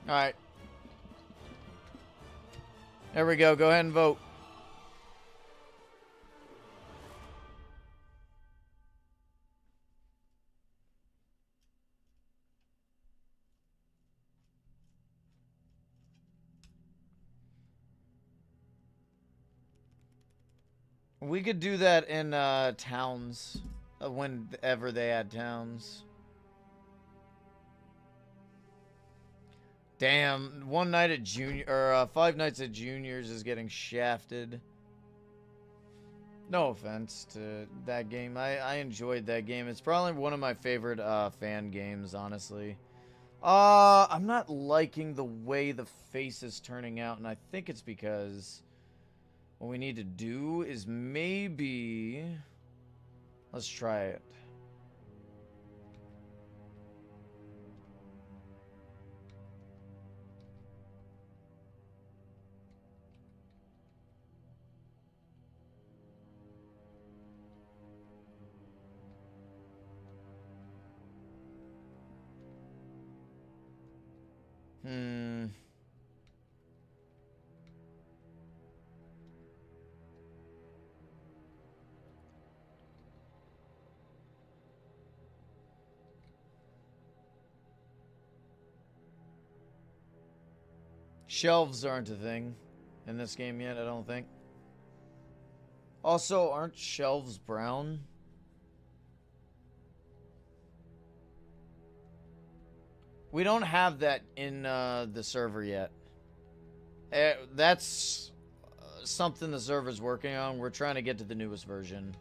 Alright. There we go. Go ahead and vote. We could do that in towns. Whenever they add towns. Damn, one night at junior, or 5 nights at juniors is getting shafted. No offense to that game. I enjoyed that game. It's probably one of my favorite fan games, honestly. I'm not liking the way the face is turning out, and I think it's because what we need to do is maybe... Let's try it. Shelves aren't a thing in this game yet, I don't think. Also, aren't shelves brown? We don't have that in the server yet. That's something the server's working on. We're trying to get to the newest version.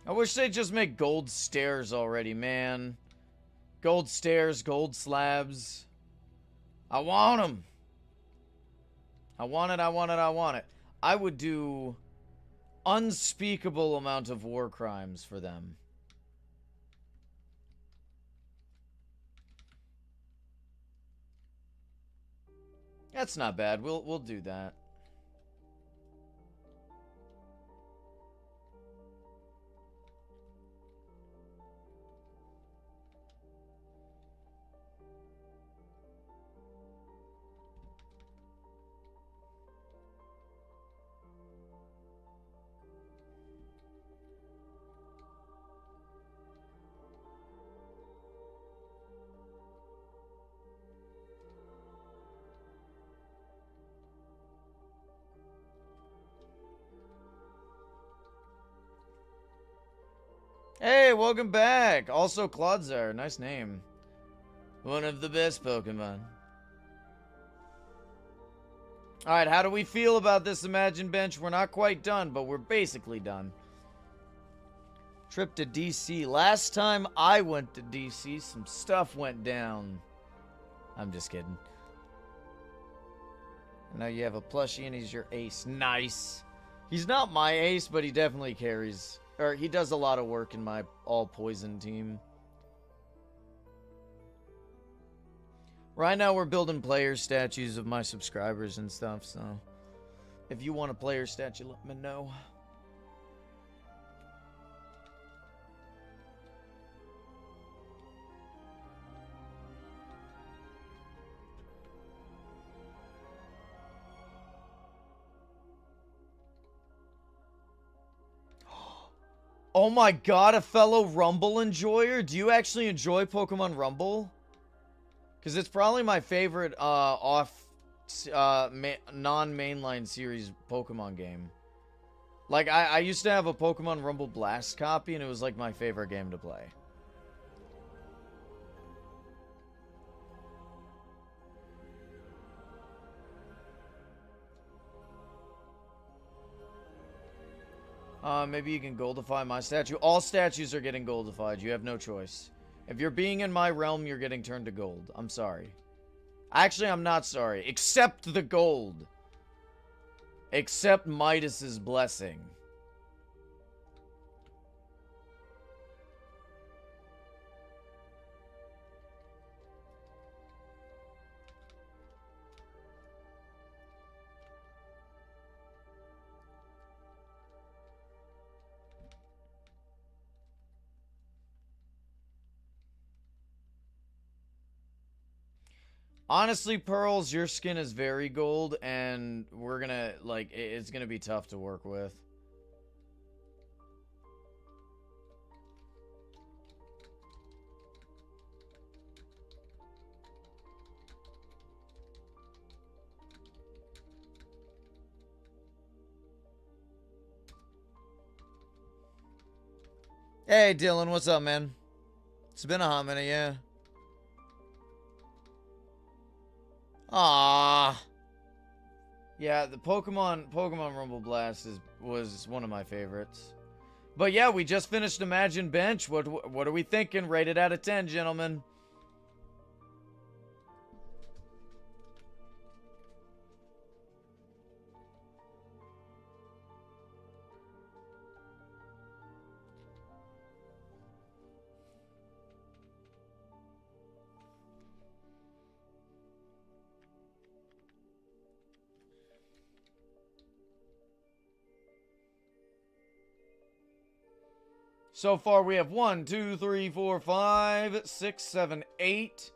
I wish they'd just make gold stairs already, man. Gold stairs, gold slabs. I want them. I want it, I want it, I want it. I would do unspeakable amount of war crimes for them. That's not bad. We'll do that. Hey, welcome back. Also, Clodzar. Nice name. One of the best Pokemon. Alright, how do we feel about this Imagine Bench? We're not quite done, but we're basically done. Trip to DC. Last time I went to DC, some stuff went down. I'm just kidding. I know you have a plushie and he's your ace. Nice. He's not my ace, but he definitely carries... Or, he does a lot of work in my all-poison team. Right now, we're building player statues of my subscribers and stuff, so... If you want a player statue, let me know. Oh my god, a fellow Rumble enjoyer? Do you actually enjoy Pokemon Rumble? Because it's probably my favorite non-mainline series Pokemon game. Like, I used to have a Pokemon Rumble Blast copy, and it was like my favorite game to play. Maybe you can goldify my statue. All statues are getting goldified. You have no choice. If you're being in my realm, you're getting turned to gold. I'm sorry. Actually, I'm not sorry. Accept the gold. Accept Midas's blessing. Honestly, Pearls, your skin is very gold, and we're gonna, like, it's gonna be tough to work with. Hey, Dylan, what's up, man? It's been a hot minute, yeah. Ah, yeah, the Pokemon Rumble Blast was one of my favorites. But yeah, we just finished Imagine Bench. What are we thinking? Rated out of 10, gentlemen. So far, we have 1, 2, 3, 4, 5, 6, 7, 8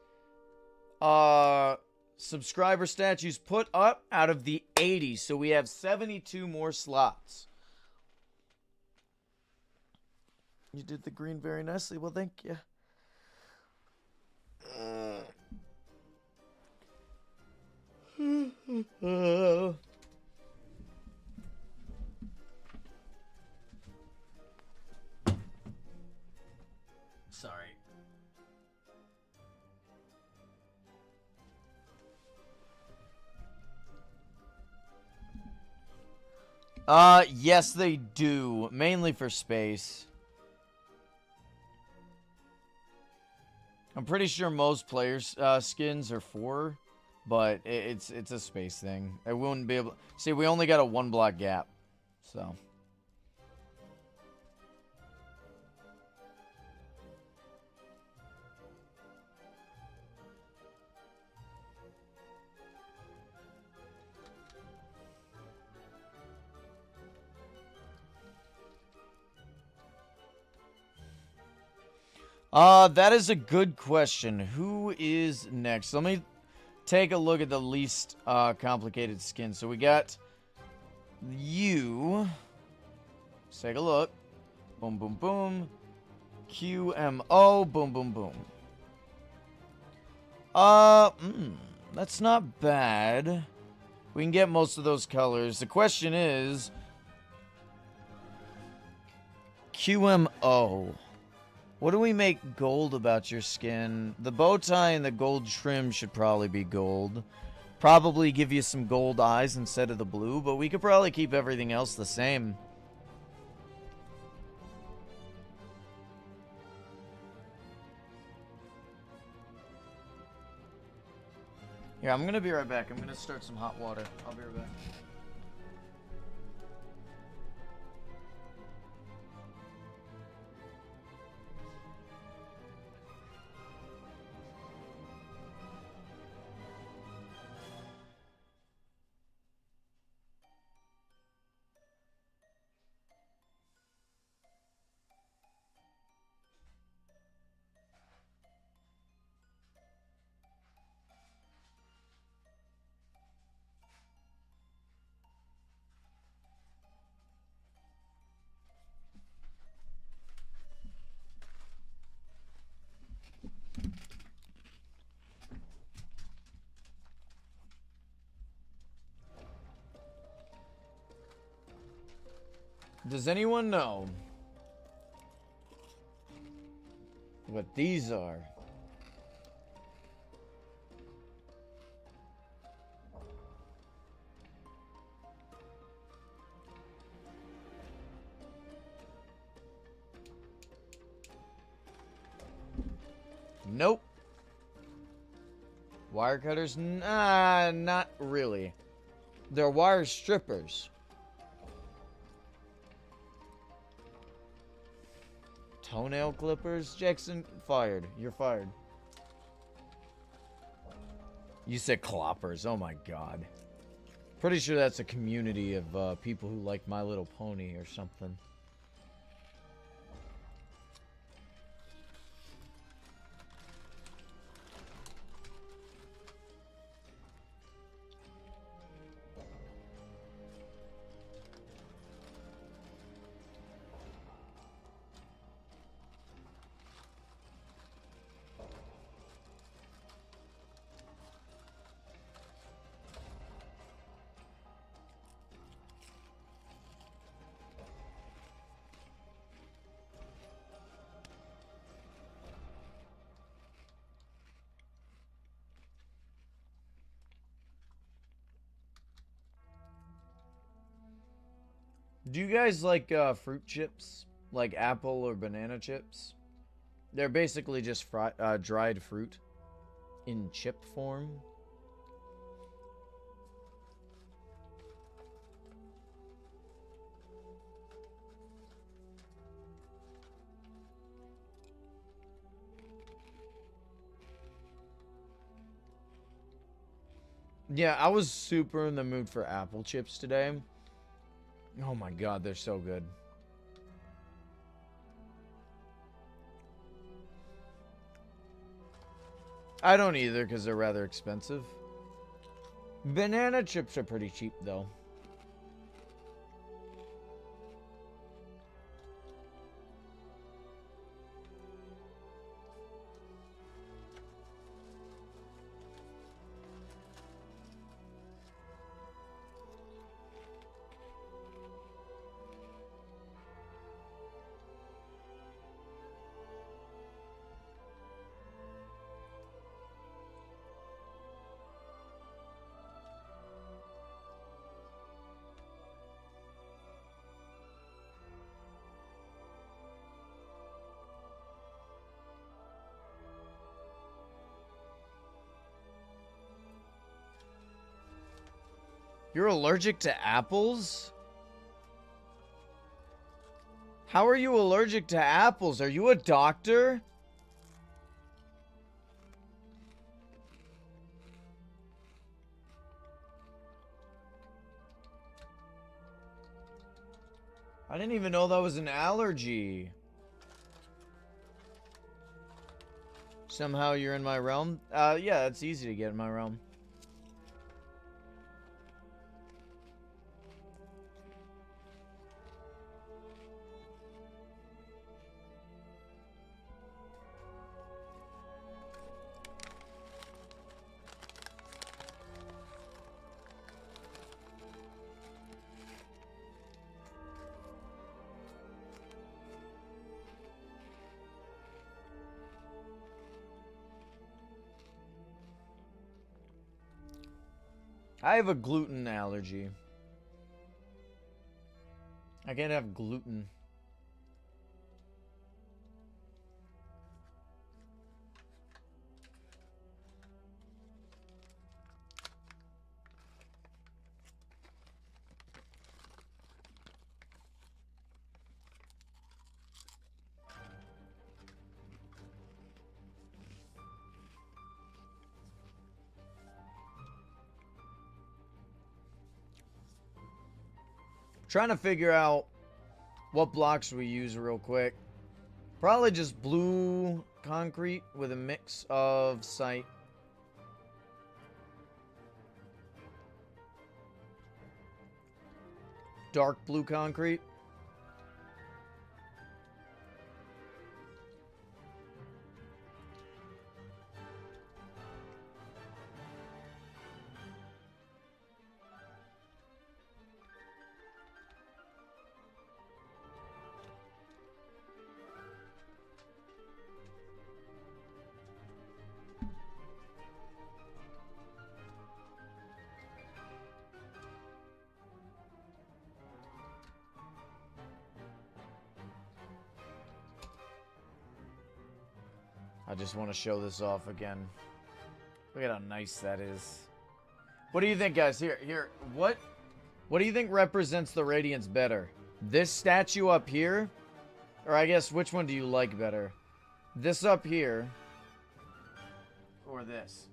subscriber statues put up out of the 80. So we have 72 more slots. You did the green very nicely. Well, thank you. Sorry. Yes, they do. Mainly for space. I'm pretty sure most players' skins are 4, but it's a space thing. I wouldn't be able. See, we only got a 1 block gap, so. That is a good question. Who is next? Let me take a look at the least complicated skin. So we got you. Let's take a look. Boom, boom, boom. QMO. Boom, boom, boom. That's not bad. We can get most of those colors. The question is QMO. What do we make gold about your skin? The bow tie and the gold trim should probably be gold. Probably give you some gold eyes instead of the blue, but we could probably keep everything else the same. Yeah, I'm gonna be right back. I'm gonna start some hot water. I'll be right back. Does anyone know what these are? Nope. Wire cutters? Nah, not really. They're wire strippers. Toenail clippers? Jackson, fired. You're fired. You said cloppers. Oh my god. Pretty sure that's a community of people who like My Little Pony or something. Do you guys like fruit chips? Like apple or banana chips? They're basically just dried fruit in chip form. Yeah, I was super in the mood for apple chips today. Oh my god, they're so good. I don't either because they're rather expensive. Banana chips are pretty cheap though. You're allergic to apples? How are you allergic to apples? Are you a doctor? I didn't even know that was an allergy. Somehow you're in my realm? Yeah, it's easy to get in my realm. I have a gluten allergy. I can't have gluten. Trying to figure out what blocks we use real quick. Probably just blue concrete with a mix of site. Dark blue concrete. I just want to show this off again. Look at how nice that is. What do you think, guys? Here. What do you think represents the Radiance better? This statue up here? Or I guess, which one do you like better? This up here? Or this?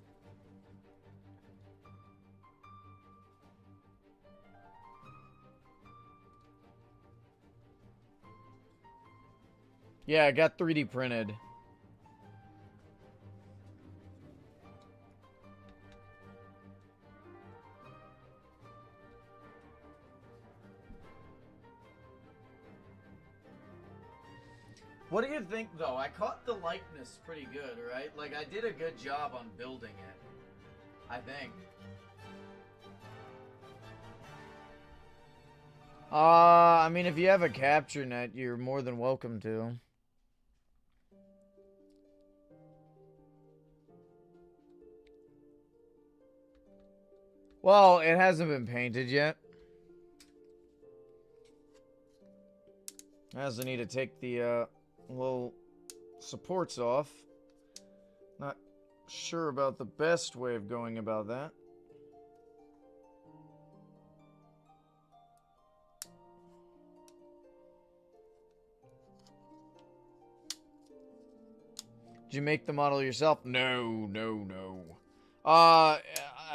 Yeah, I got 3D printed. What do you think, though? I caught the likeness pretty good, right? Like, I did a good job on building it. I think. I mean, if you have a capture net, you're more than welcome to. Well, it hasn't been painted yet. I also need to take the little supports off. Not sure about the best way of going about that. Did you make the model yourself? No.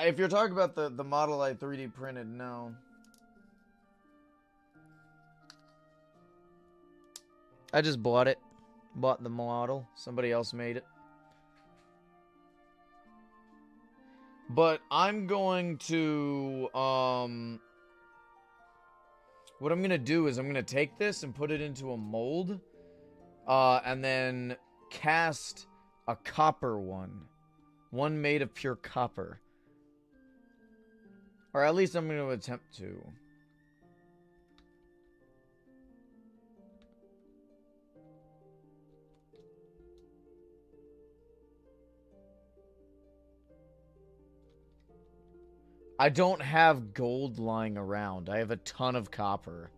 If you're talking about the model I 3D printed, no. I just bought it. Bought the model. Somebody else made it. But I'm going to, what I'm going to do is I'm going to take this and put it into a mold. And then cast a copper one. One made of pure copper. Or at least I'm going to attempt to. I don't have gold lying around. I have a ton of copper.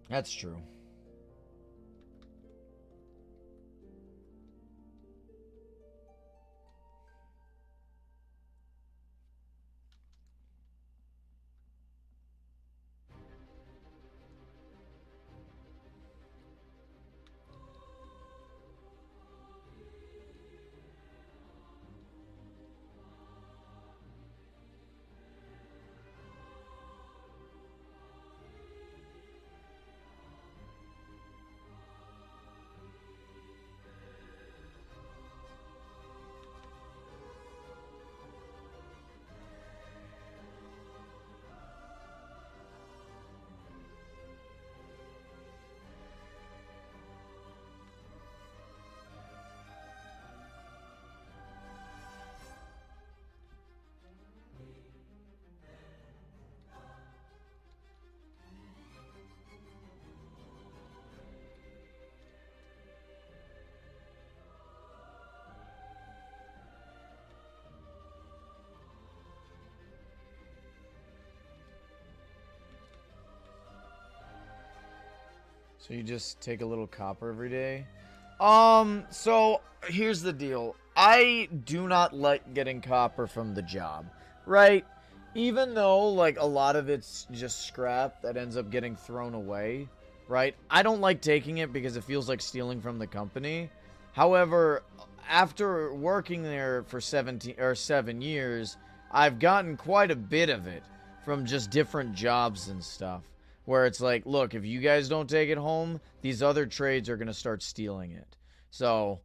That's true. So you just take a little copper every day? So here's the deal. I do not like getting copper from the job, right? Even though, like, a lot of it's just scrap that ends up getting thrown away, right? I don't like taking it because it feels like stealing from the company. However, after working there for 7 years, I've gotten quite a bit of it from just different jobs and stuff. Where it's like, look, if you guys don't take it home, these other trades are going to start stealing it. So,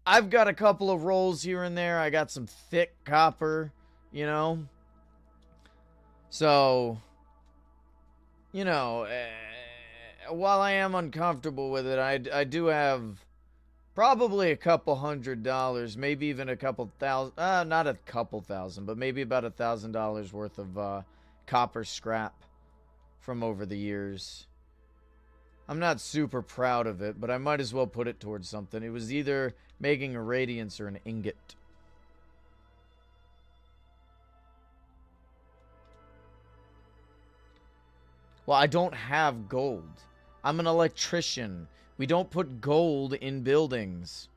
I've got a couple of rolls here and there. I got some thick copper, you know. So, you know, while I am uncomfortable with it, I do have probably a couple $100, maybe even a couple thousand, not a couple thousand, but maybe about $1,000 worth of copper scrap from over the years. I'm not super proud of it, but I might as well put it towards something. It was either making a radiance or an ingot. Well, I don't have gold. I'm an electrician. We don't put gold in buildings.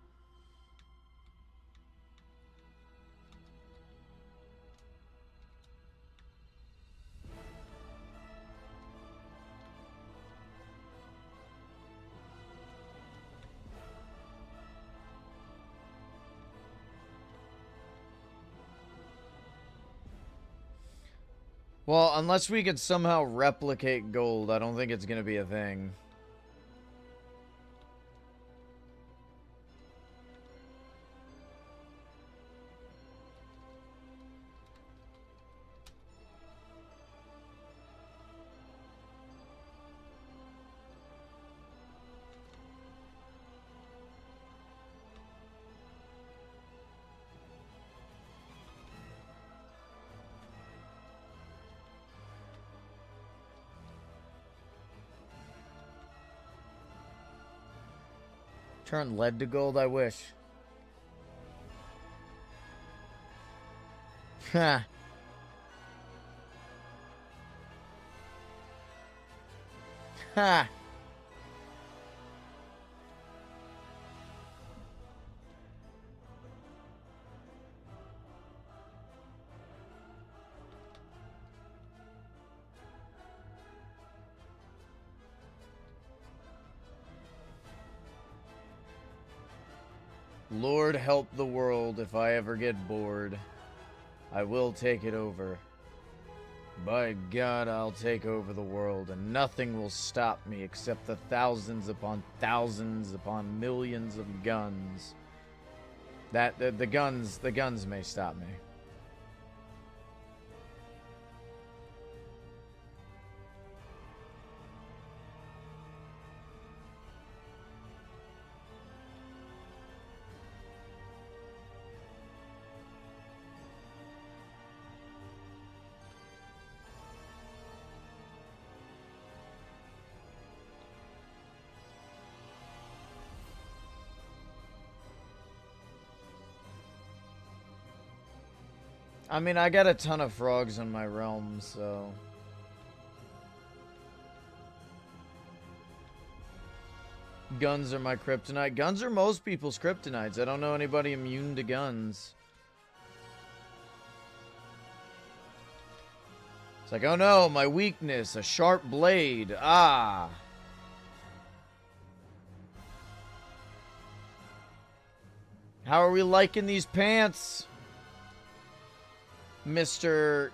Well, unless we could somehow replicate gold, I don't think it's going to be a thing. Turn lead to gold, I wish. Ha. Ha. Lord help the world if I ever get bored. I will take it over. By God, I'll take over the world, and nothing will stop me except the thousands upon millions of guns. The guns may stop me. I mean, I got a ton of frogs in my realm, so... Guns are my kryptonite. Guns are most people's kryptonites. I don't know anybody immune to guns. It's like, oh no, my weakness, a sharp blade. Ah! How are we liking these pants? Mr.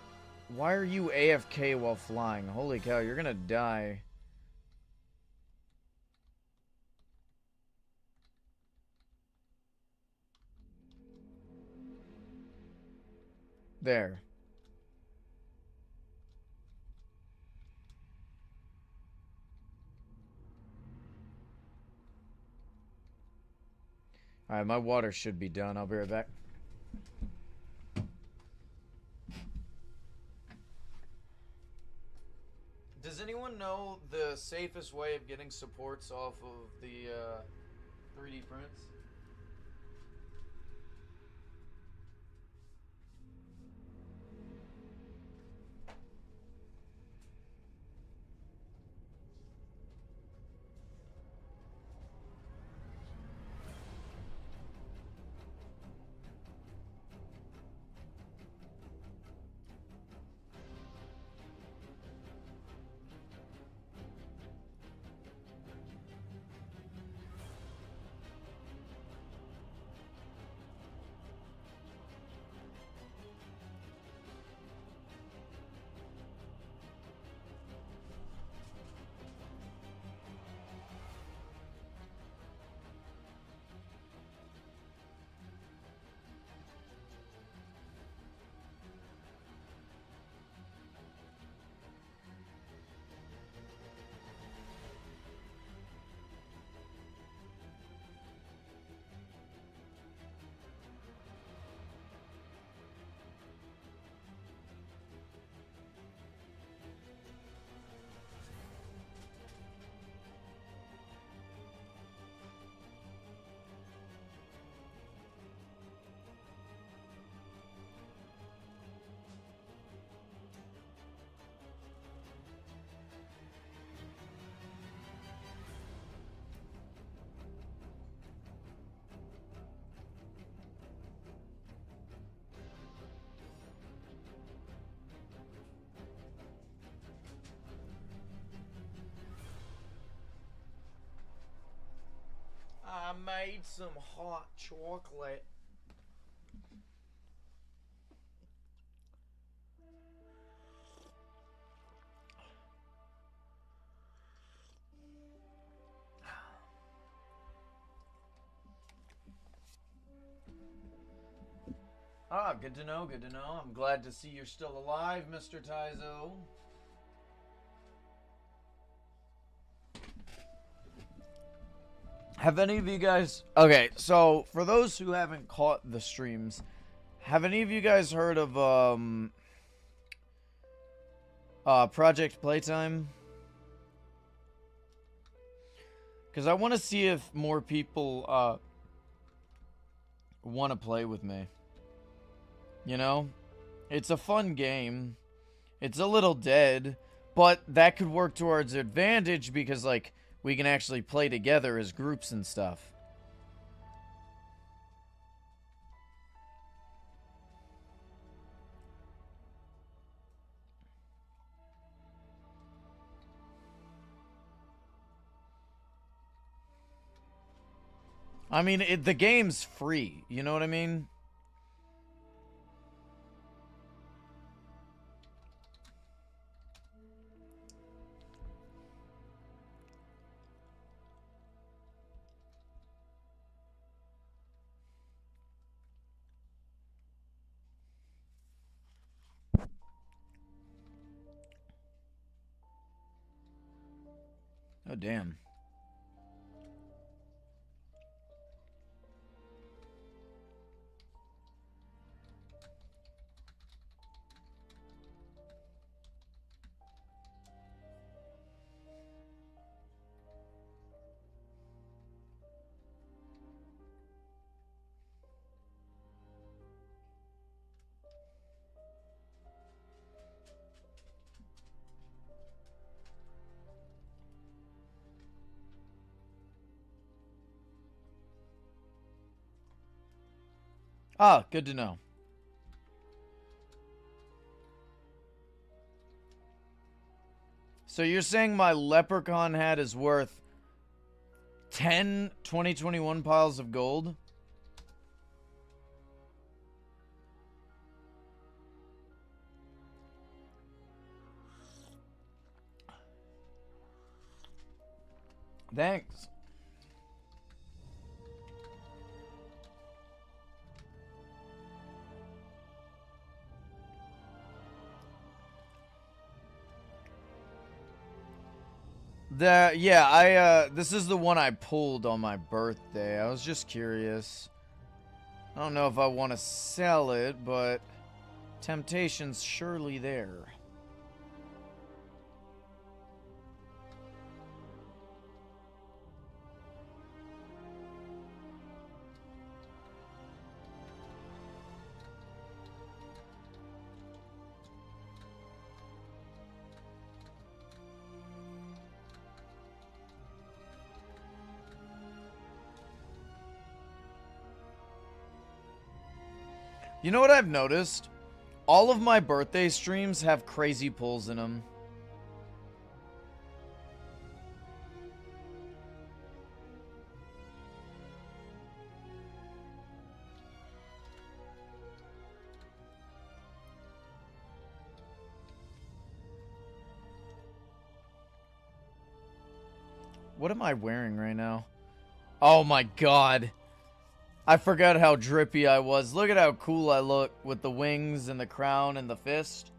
Why are you AFK while flying? Holy cow, you're gonna die. There. Alright, my water should be done. I'll be right back. Does anyone know the safest way of getting supports off of the 3D prints? I made some hot chocolate. Ah, good to know, good to know. I'm glad to see you're still alive, Mr. Taizo. Have any of you guys... Okay, so for those who haven't caught the streams, have any of you guys heard of Project Playtime? Because I want to see if more people want to play with me. You know? It's a fun game. It's a little dead, but that could work towards advantage because, like, we can actually play together as groups and stuff. I mean, the game's free. You know what I mean? Oh, damn. Ah, good to know. So you're saying my leprechaun hat is worth 10 2021 piles of gold? Thanks. This is the one I pulled on my birthday. I was just curious. I don't know if I want to sell it, but temptation's surely there. You know what I've noticed? All of my birthday streams have crazy pulls in them. What am I wearing right now? Oh my god. I forgot how drippy I was. Look at how cool I look with the wings and the crown and the fist.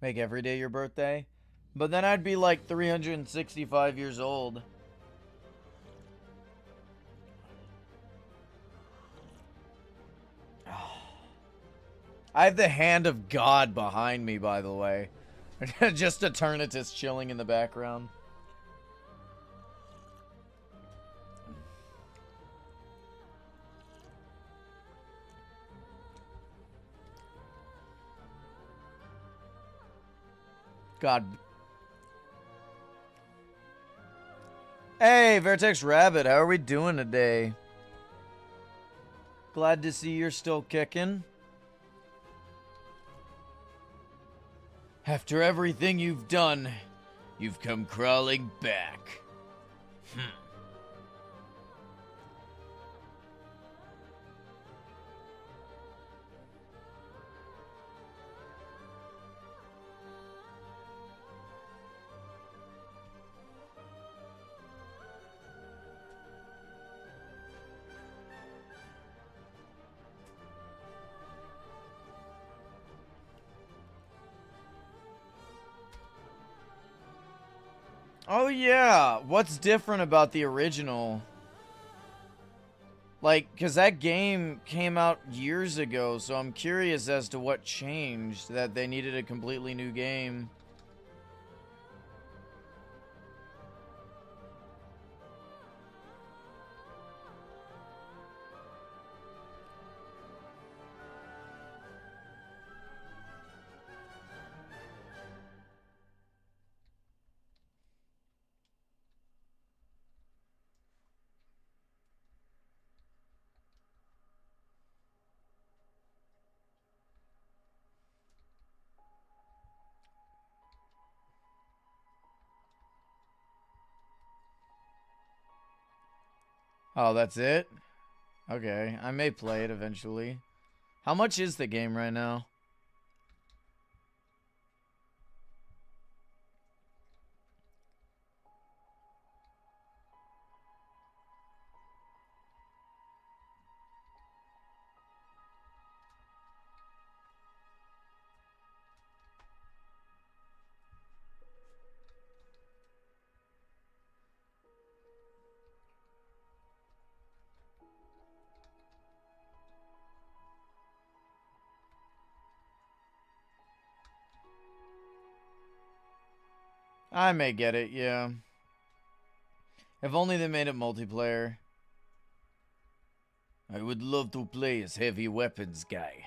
Make every day your birthday? But then I'd be like 365 years old. I have the hand of God behind me, by the way. Just Eternatus chilling in the background. God. Hey, Vertex Rabbit, how are we doing today? Glad to see you're still kicking. After everything you've done, you've come crawling back. Oh yeah, what's different about the original? Like, because that game came out years ago, so I'm curious as to what changed that they needed a completely new game. Oh, that's it? Okay, I may play it eventually. How much is the game right now? I may get it, yeah. If only they made it multiplayer. I would love to play as heavy weapons guy.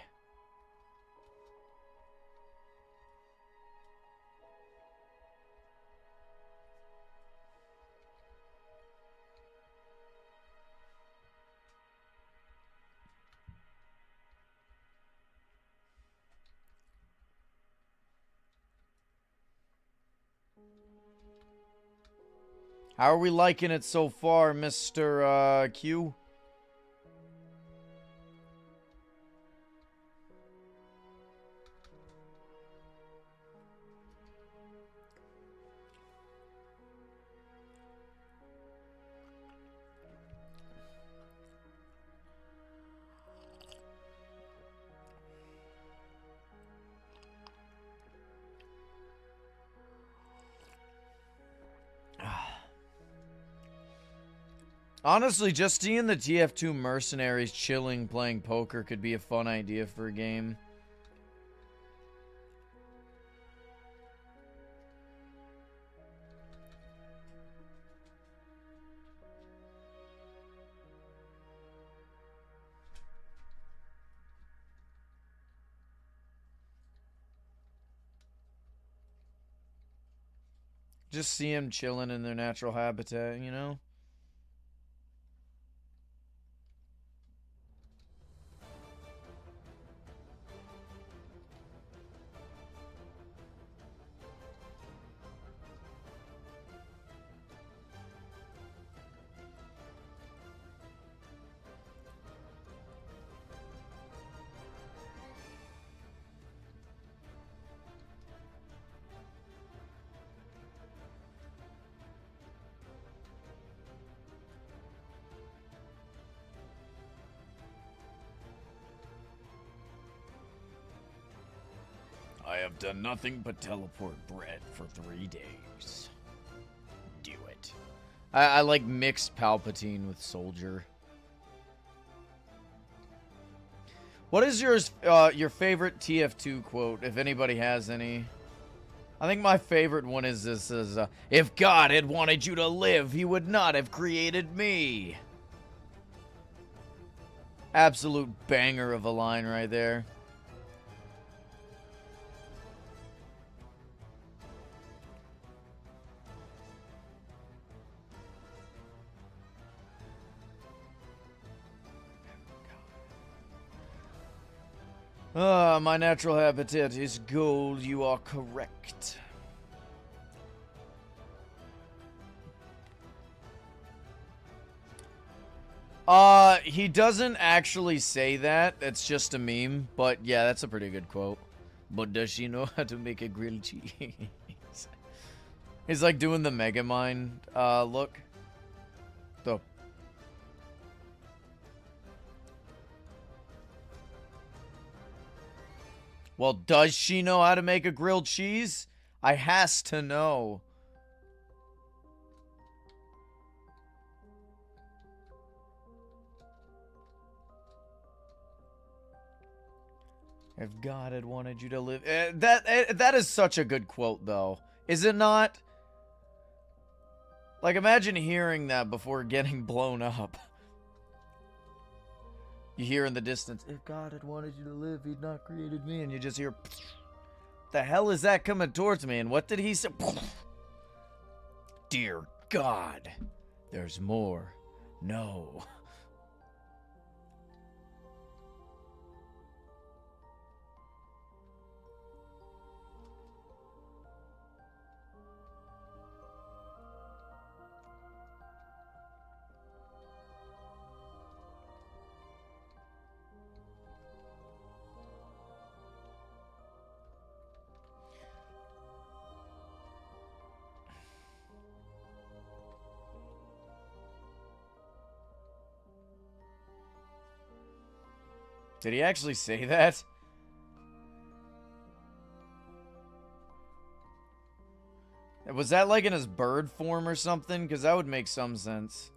How are we liking it so far, Mr. Q? Honestly, just seeing the TF2 mercenaries chilling playing poker could be a fun idea for a game. Just see them chilling in their natural habitat, you know? I have done nothing but teleport bread for 3 days. Do it. I like mixed Palpatine with Soldier. What is your favorite TF2 quote, if anybody has any? I think my favorite one is this: if God had wanted you to live, he would not have created me. Absolute banger of a line right there. My natural habitat is gold. You are correct. He doesn't actually say that. It's just a meme. But yeah, that's a pretty good quote. But does she know how to make a grilled cheese? He's like doing the Megamind look. The Well, does she know how to make a grilled cheese? I has to know. If God had wanted you to live... that is such a good quote, though. Is it not? Like, imagine hearing that before getting blown up. You hear in the distance, if God had wanted you to live, he'd not created me. And you just hear, the hell is that coming towards me? And what did he say? Dear God, there's more. No. Did he actually say that? Was that like in his bird form or something? Because that would make some sense.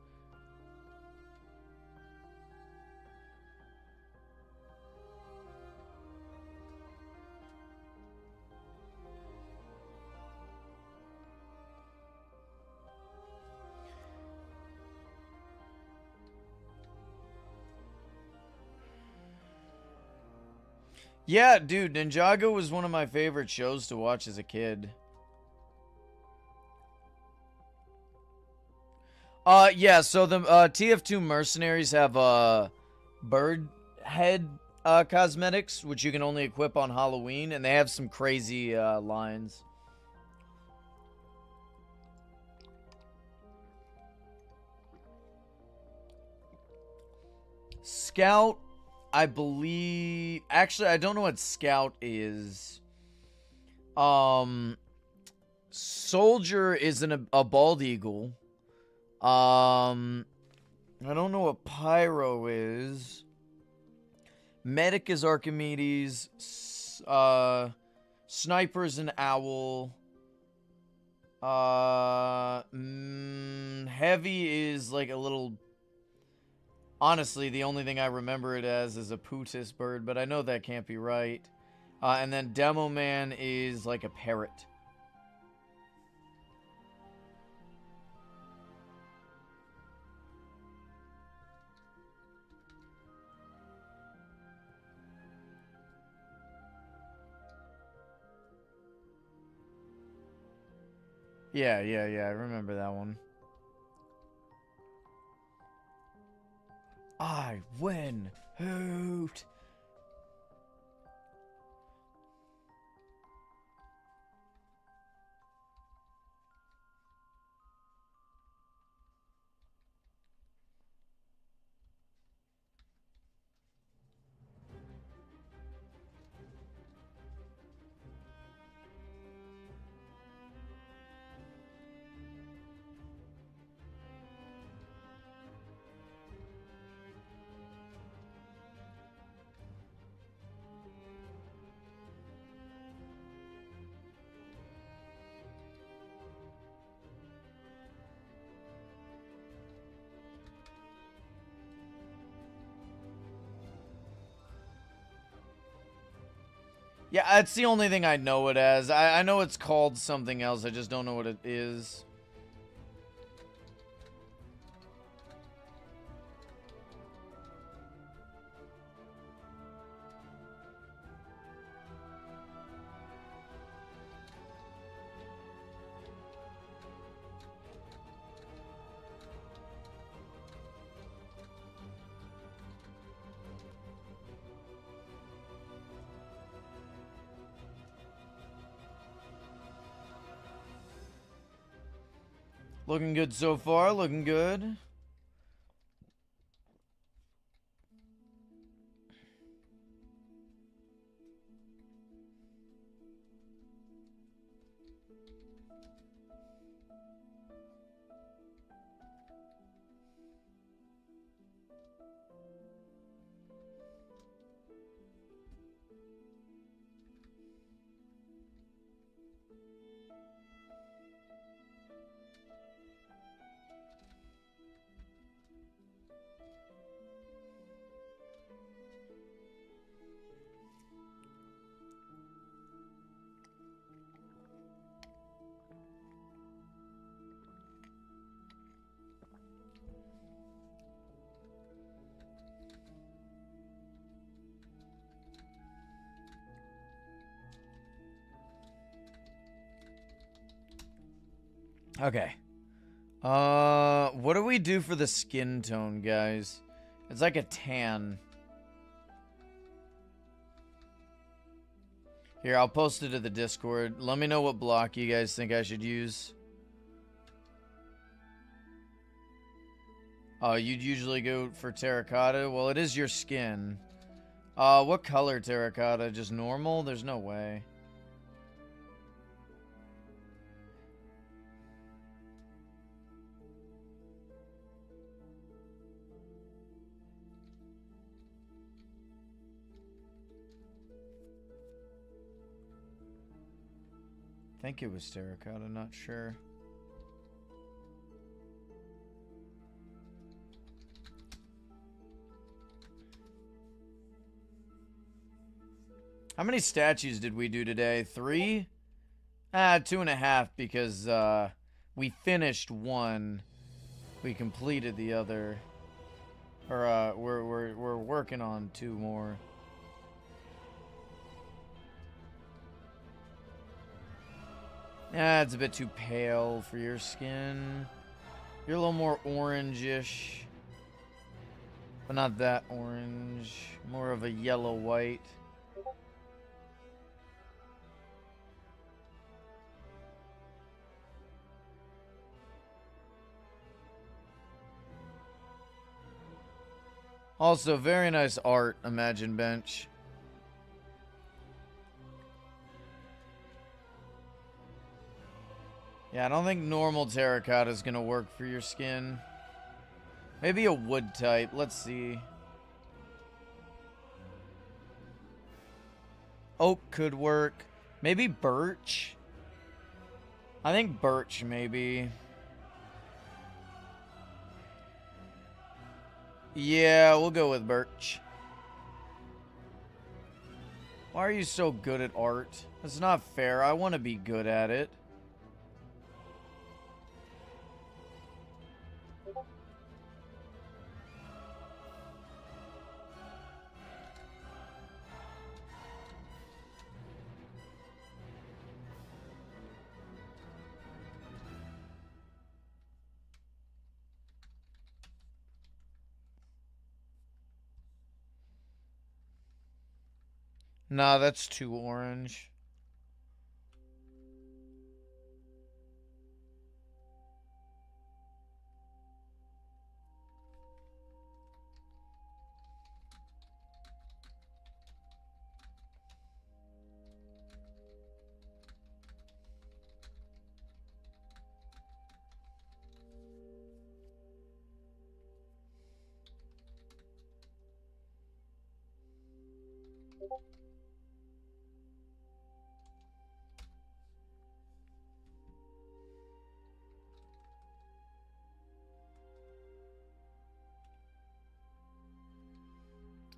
Yeah, dude, Ninjago was one of my favorite shows to watch as a kid. Yeah, so the TF2 Mercenaries have bird head cosmetics, which you can only equip on Halloween, and they have some crazy lines. Scout, I believe... Actually, I don't know what Scout is. Soldier is a bald eagle. I don't know what Pyro is. Medic is Archimedes. Sniper's an owl. Heavy is like a little... Honestly, the only thing I remember it as is a Pootis bird, but I know that can't be right. And then Demo Man is like a parrot. Yeah, I remember that one. I win. Hoot. Yeah, that's the only thing I know it as. I know it's called something else. I just don't know what it is. Looking good so far, looking good. Okay. What do we do for the skin tone, guys? It's like a tan. Here, I'll post it to the Discord. Let me know what block you guys think I should use. You'd usually go for terracotta. Well, it is your skin. What color terracotta? Just normal? There's no way. I think it was terracotta, not sure. How many statues did we do today? 3? 2.5 because we finished one. We completed the other. Or we're working on 2 more. It's a bit too pale for your skin. You're a little more orangish. But not that orange. More of a yellow-white. Also, very nice art, Imagine Bench. Yeah, I don't think normal terracotta is going to work for your skin. Maybe a wood type. Let's see. Oak could work. Maybe birch. I think birch, maybe. Yeah, we'll go with birch. Why are you so good at art? That's not fair. I want to be good at it. Nah, that's too orange.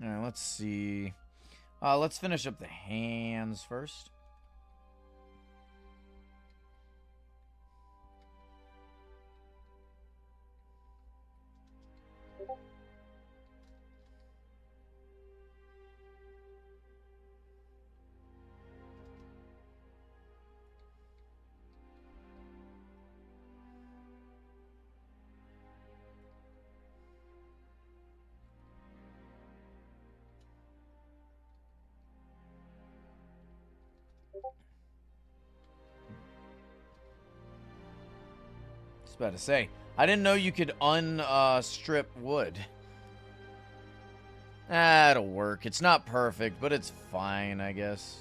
Alright, let's see. Let's finish up the hands first. I was about to say, I didn't know you could unstrip wood. It'll work. It's not perfect, but it's fine, I guess.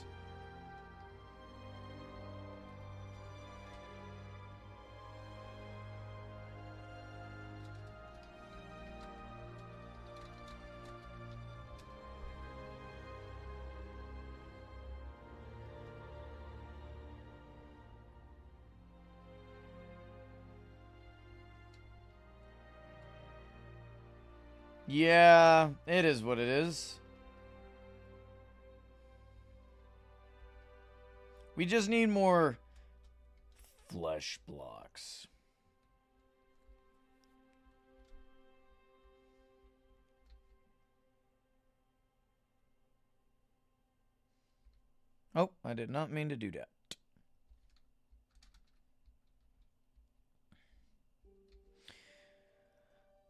Yeah, it is what it is. We just need more flesh blocks. Oh, I did not mean to do that.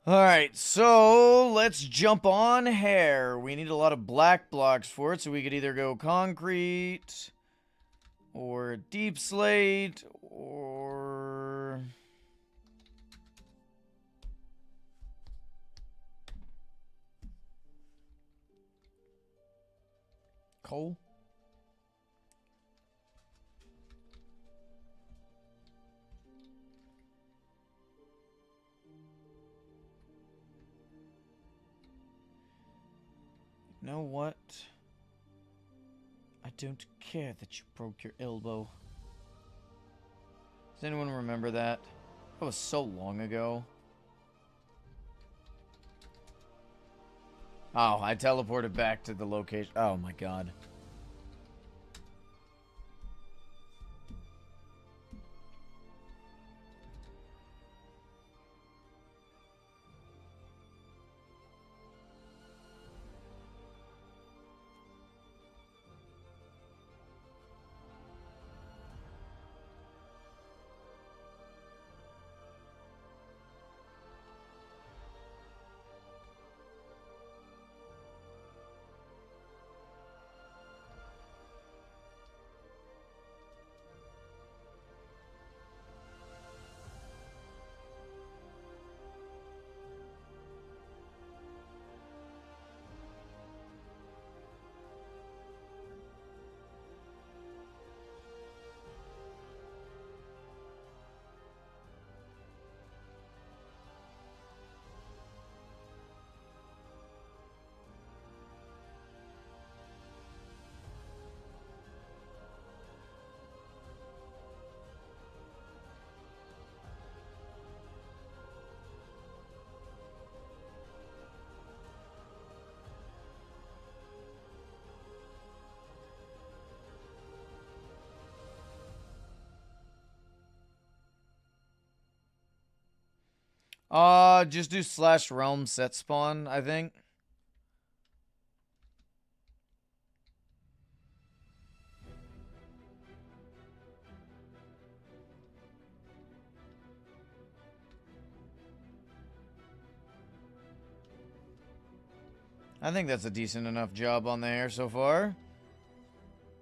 Alright, so let's jump on hair. We need a lot of black blocks for it, so we could either go concrete, or deep slate, or... coal? You know what? I don't care that you broke your elbow. Does anyone remember that? That was so long ago. Oh, I teleported back to the location. Oh my god. Just do slash realm set spawn, I think. I think that's a decent enough job on the hair so far.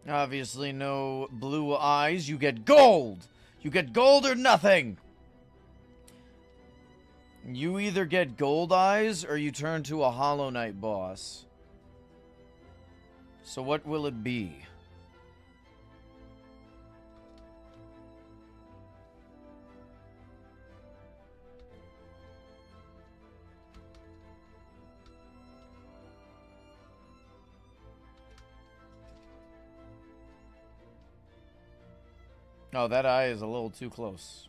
Obviously no blue eyes. You get gold! You get gold or nothing! You either get gold eyes or you turn to a Hollow Knight boss. So what will it be? Oh, that eye is a little too close.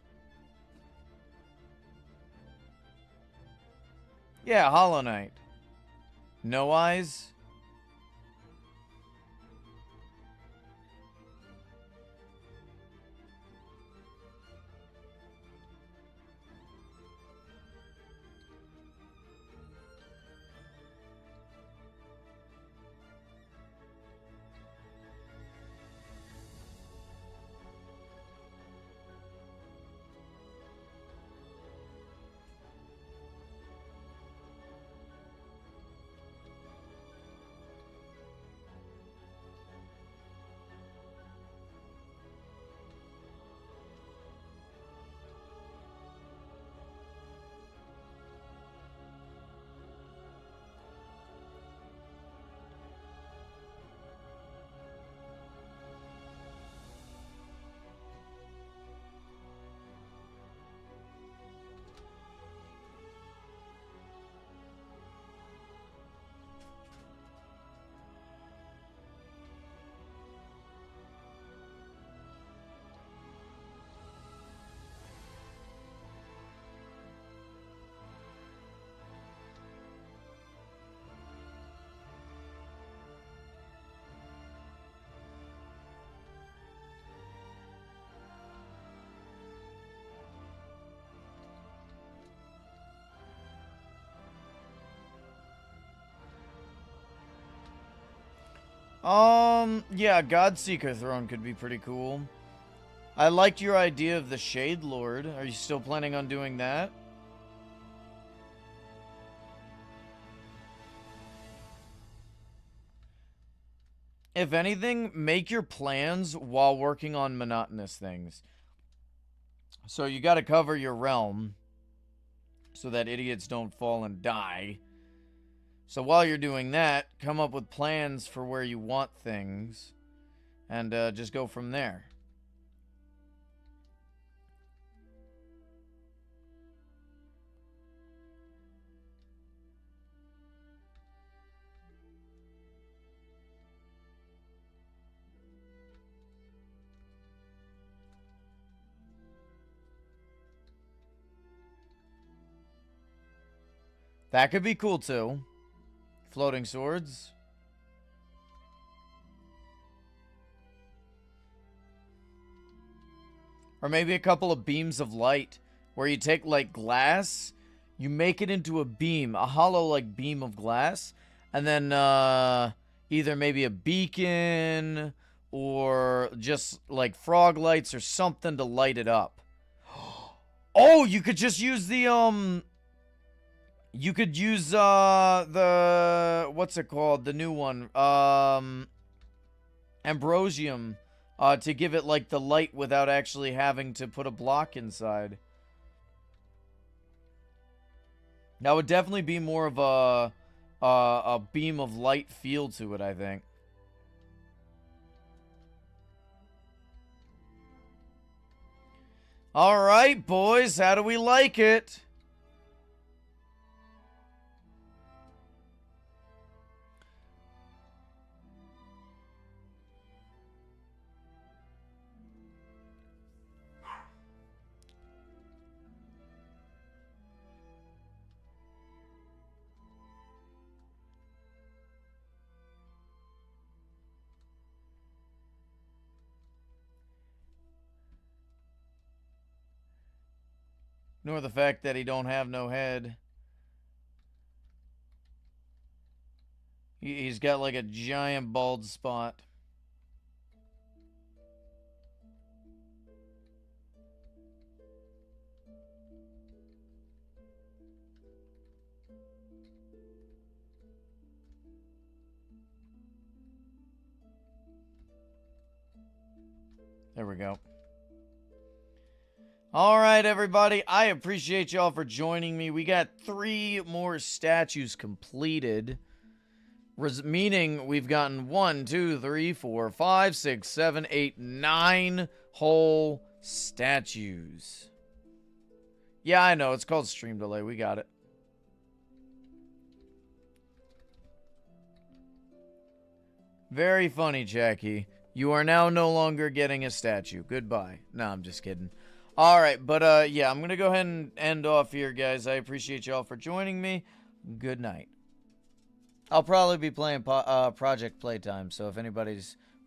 Yeah, Hollow Knight. No eyes? Yeah, Godseeker throne could be pretty cool. I liked your idea of the Shade Lord. Are you still planning on doing that? if anything, make your plans while working on monotonous things. So you got to cover your realm so that idiots don't fall and die. So while you're doing that, come up with plans for where you want things and just go from there. That could be cool too. Floating swords. Or maybe a couple of beams of light where you take like glass, you make it into a beam, a hollow like beam of glass, and then either maybe a beacon or just like frog lights or something to light it up. Oh, you could just use the you could use the what's it called? The new one. Ambrosium to give it like the light without actually having to put a block inside. That would definitely be more of a beam of light feel to it, I think. All right, boys, how do we like it? Nor the fact that he don't have no head. He's got like a giant bald spot. There we go. All right, everybody. I appreciate y'all for joining me. We got 3 more statues completed. Meaning we've gotten 1, 2, 3, 4, 5, 6, 7, 8, 9 whole statues. Yeah, I know. It's called stream delay. We got it. Very funny, Jackie. You are now no longer getting a statue. Goodbye. No, I'm just kidding. Alright, but yeah, I'm going to go ahead and end off here, guys. I appreciate y'all for joining me. Good night. I'll probably be playing Project Playtime, so if anybody's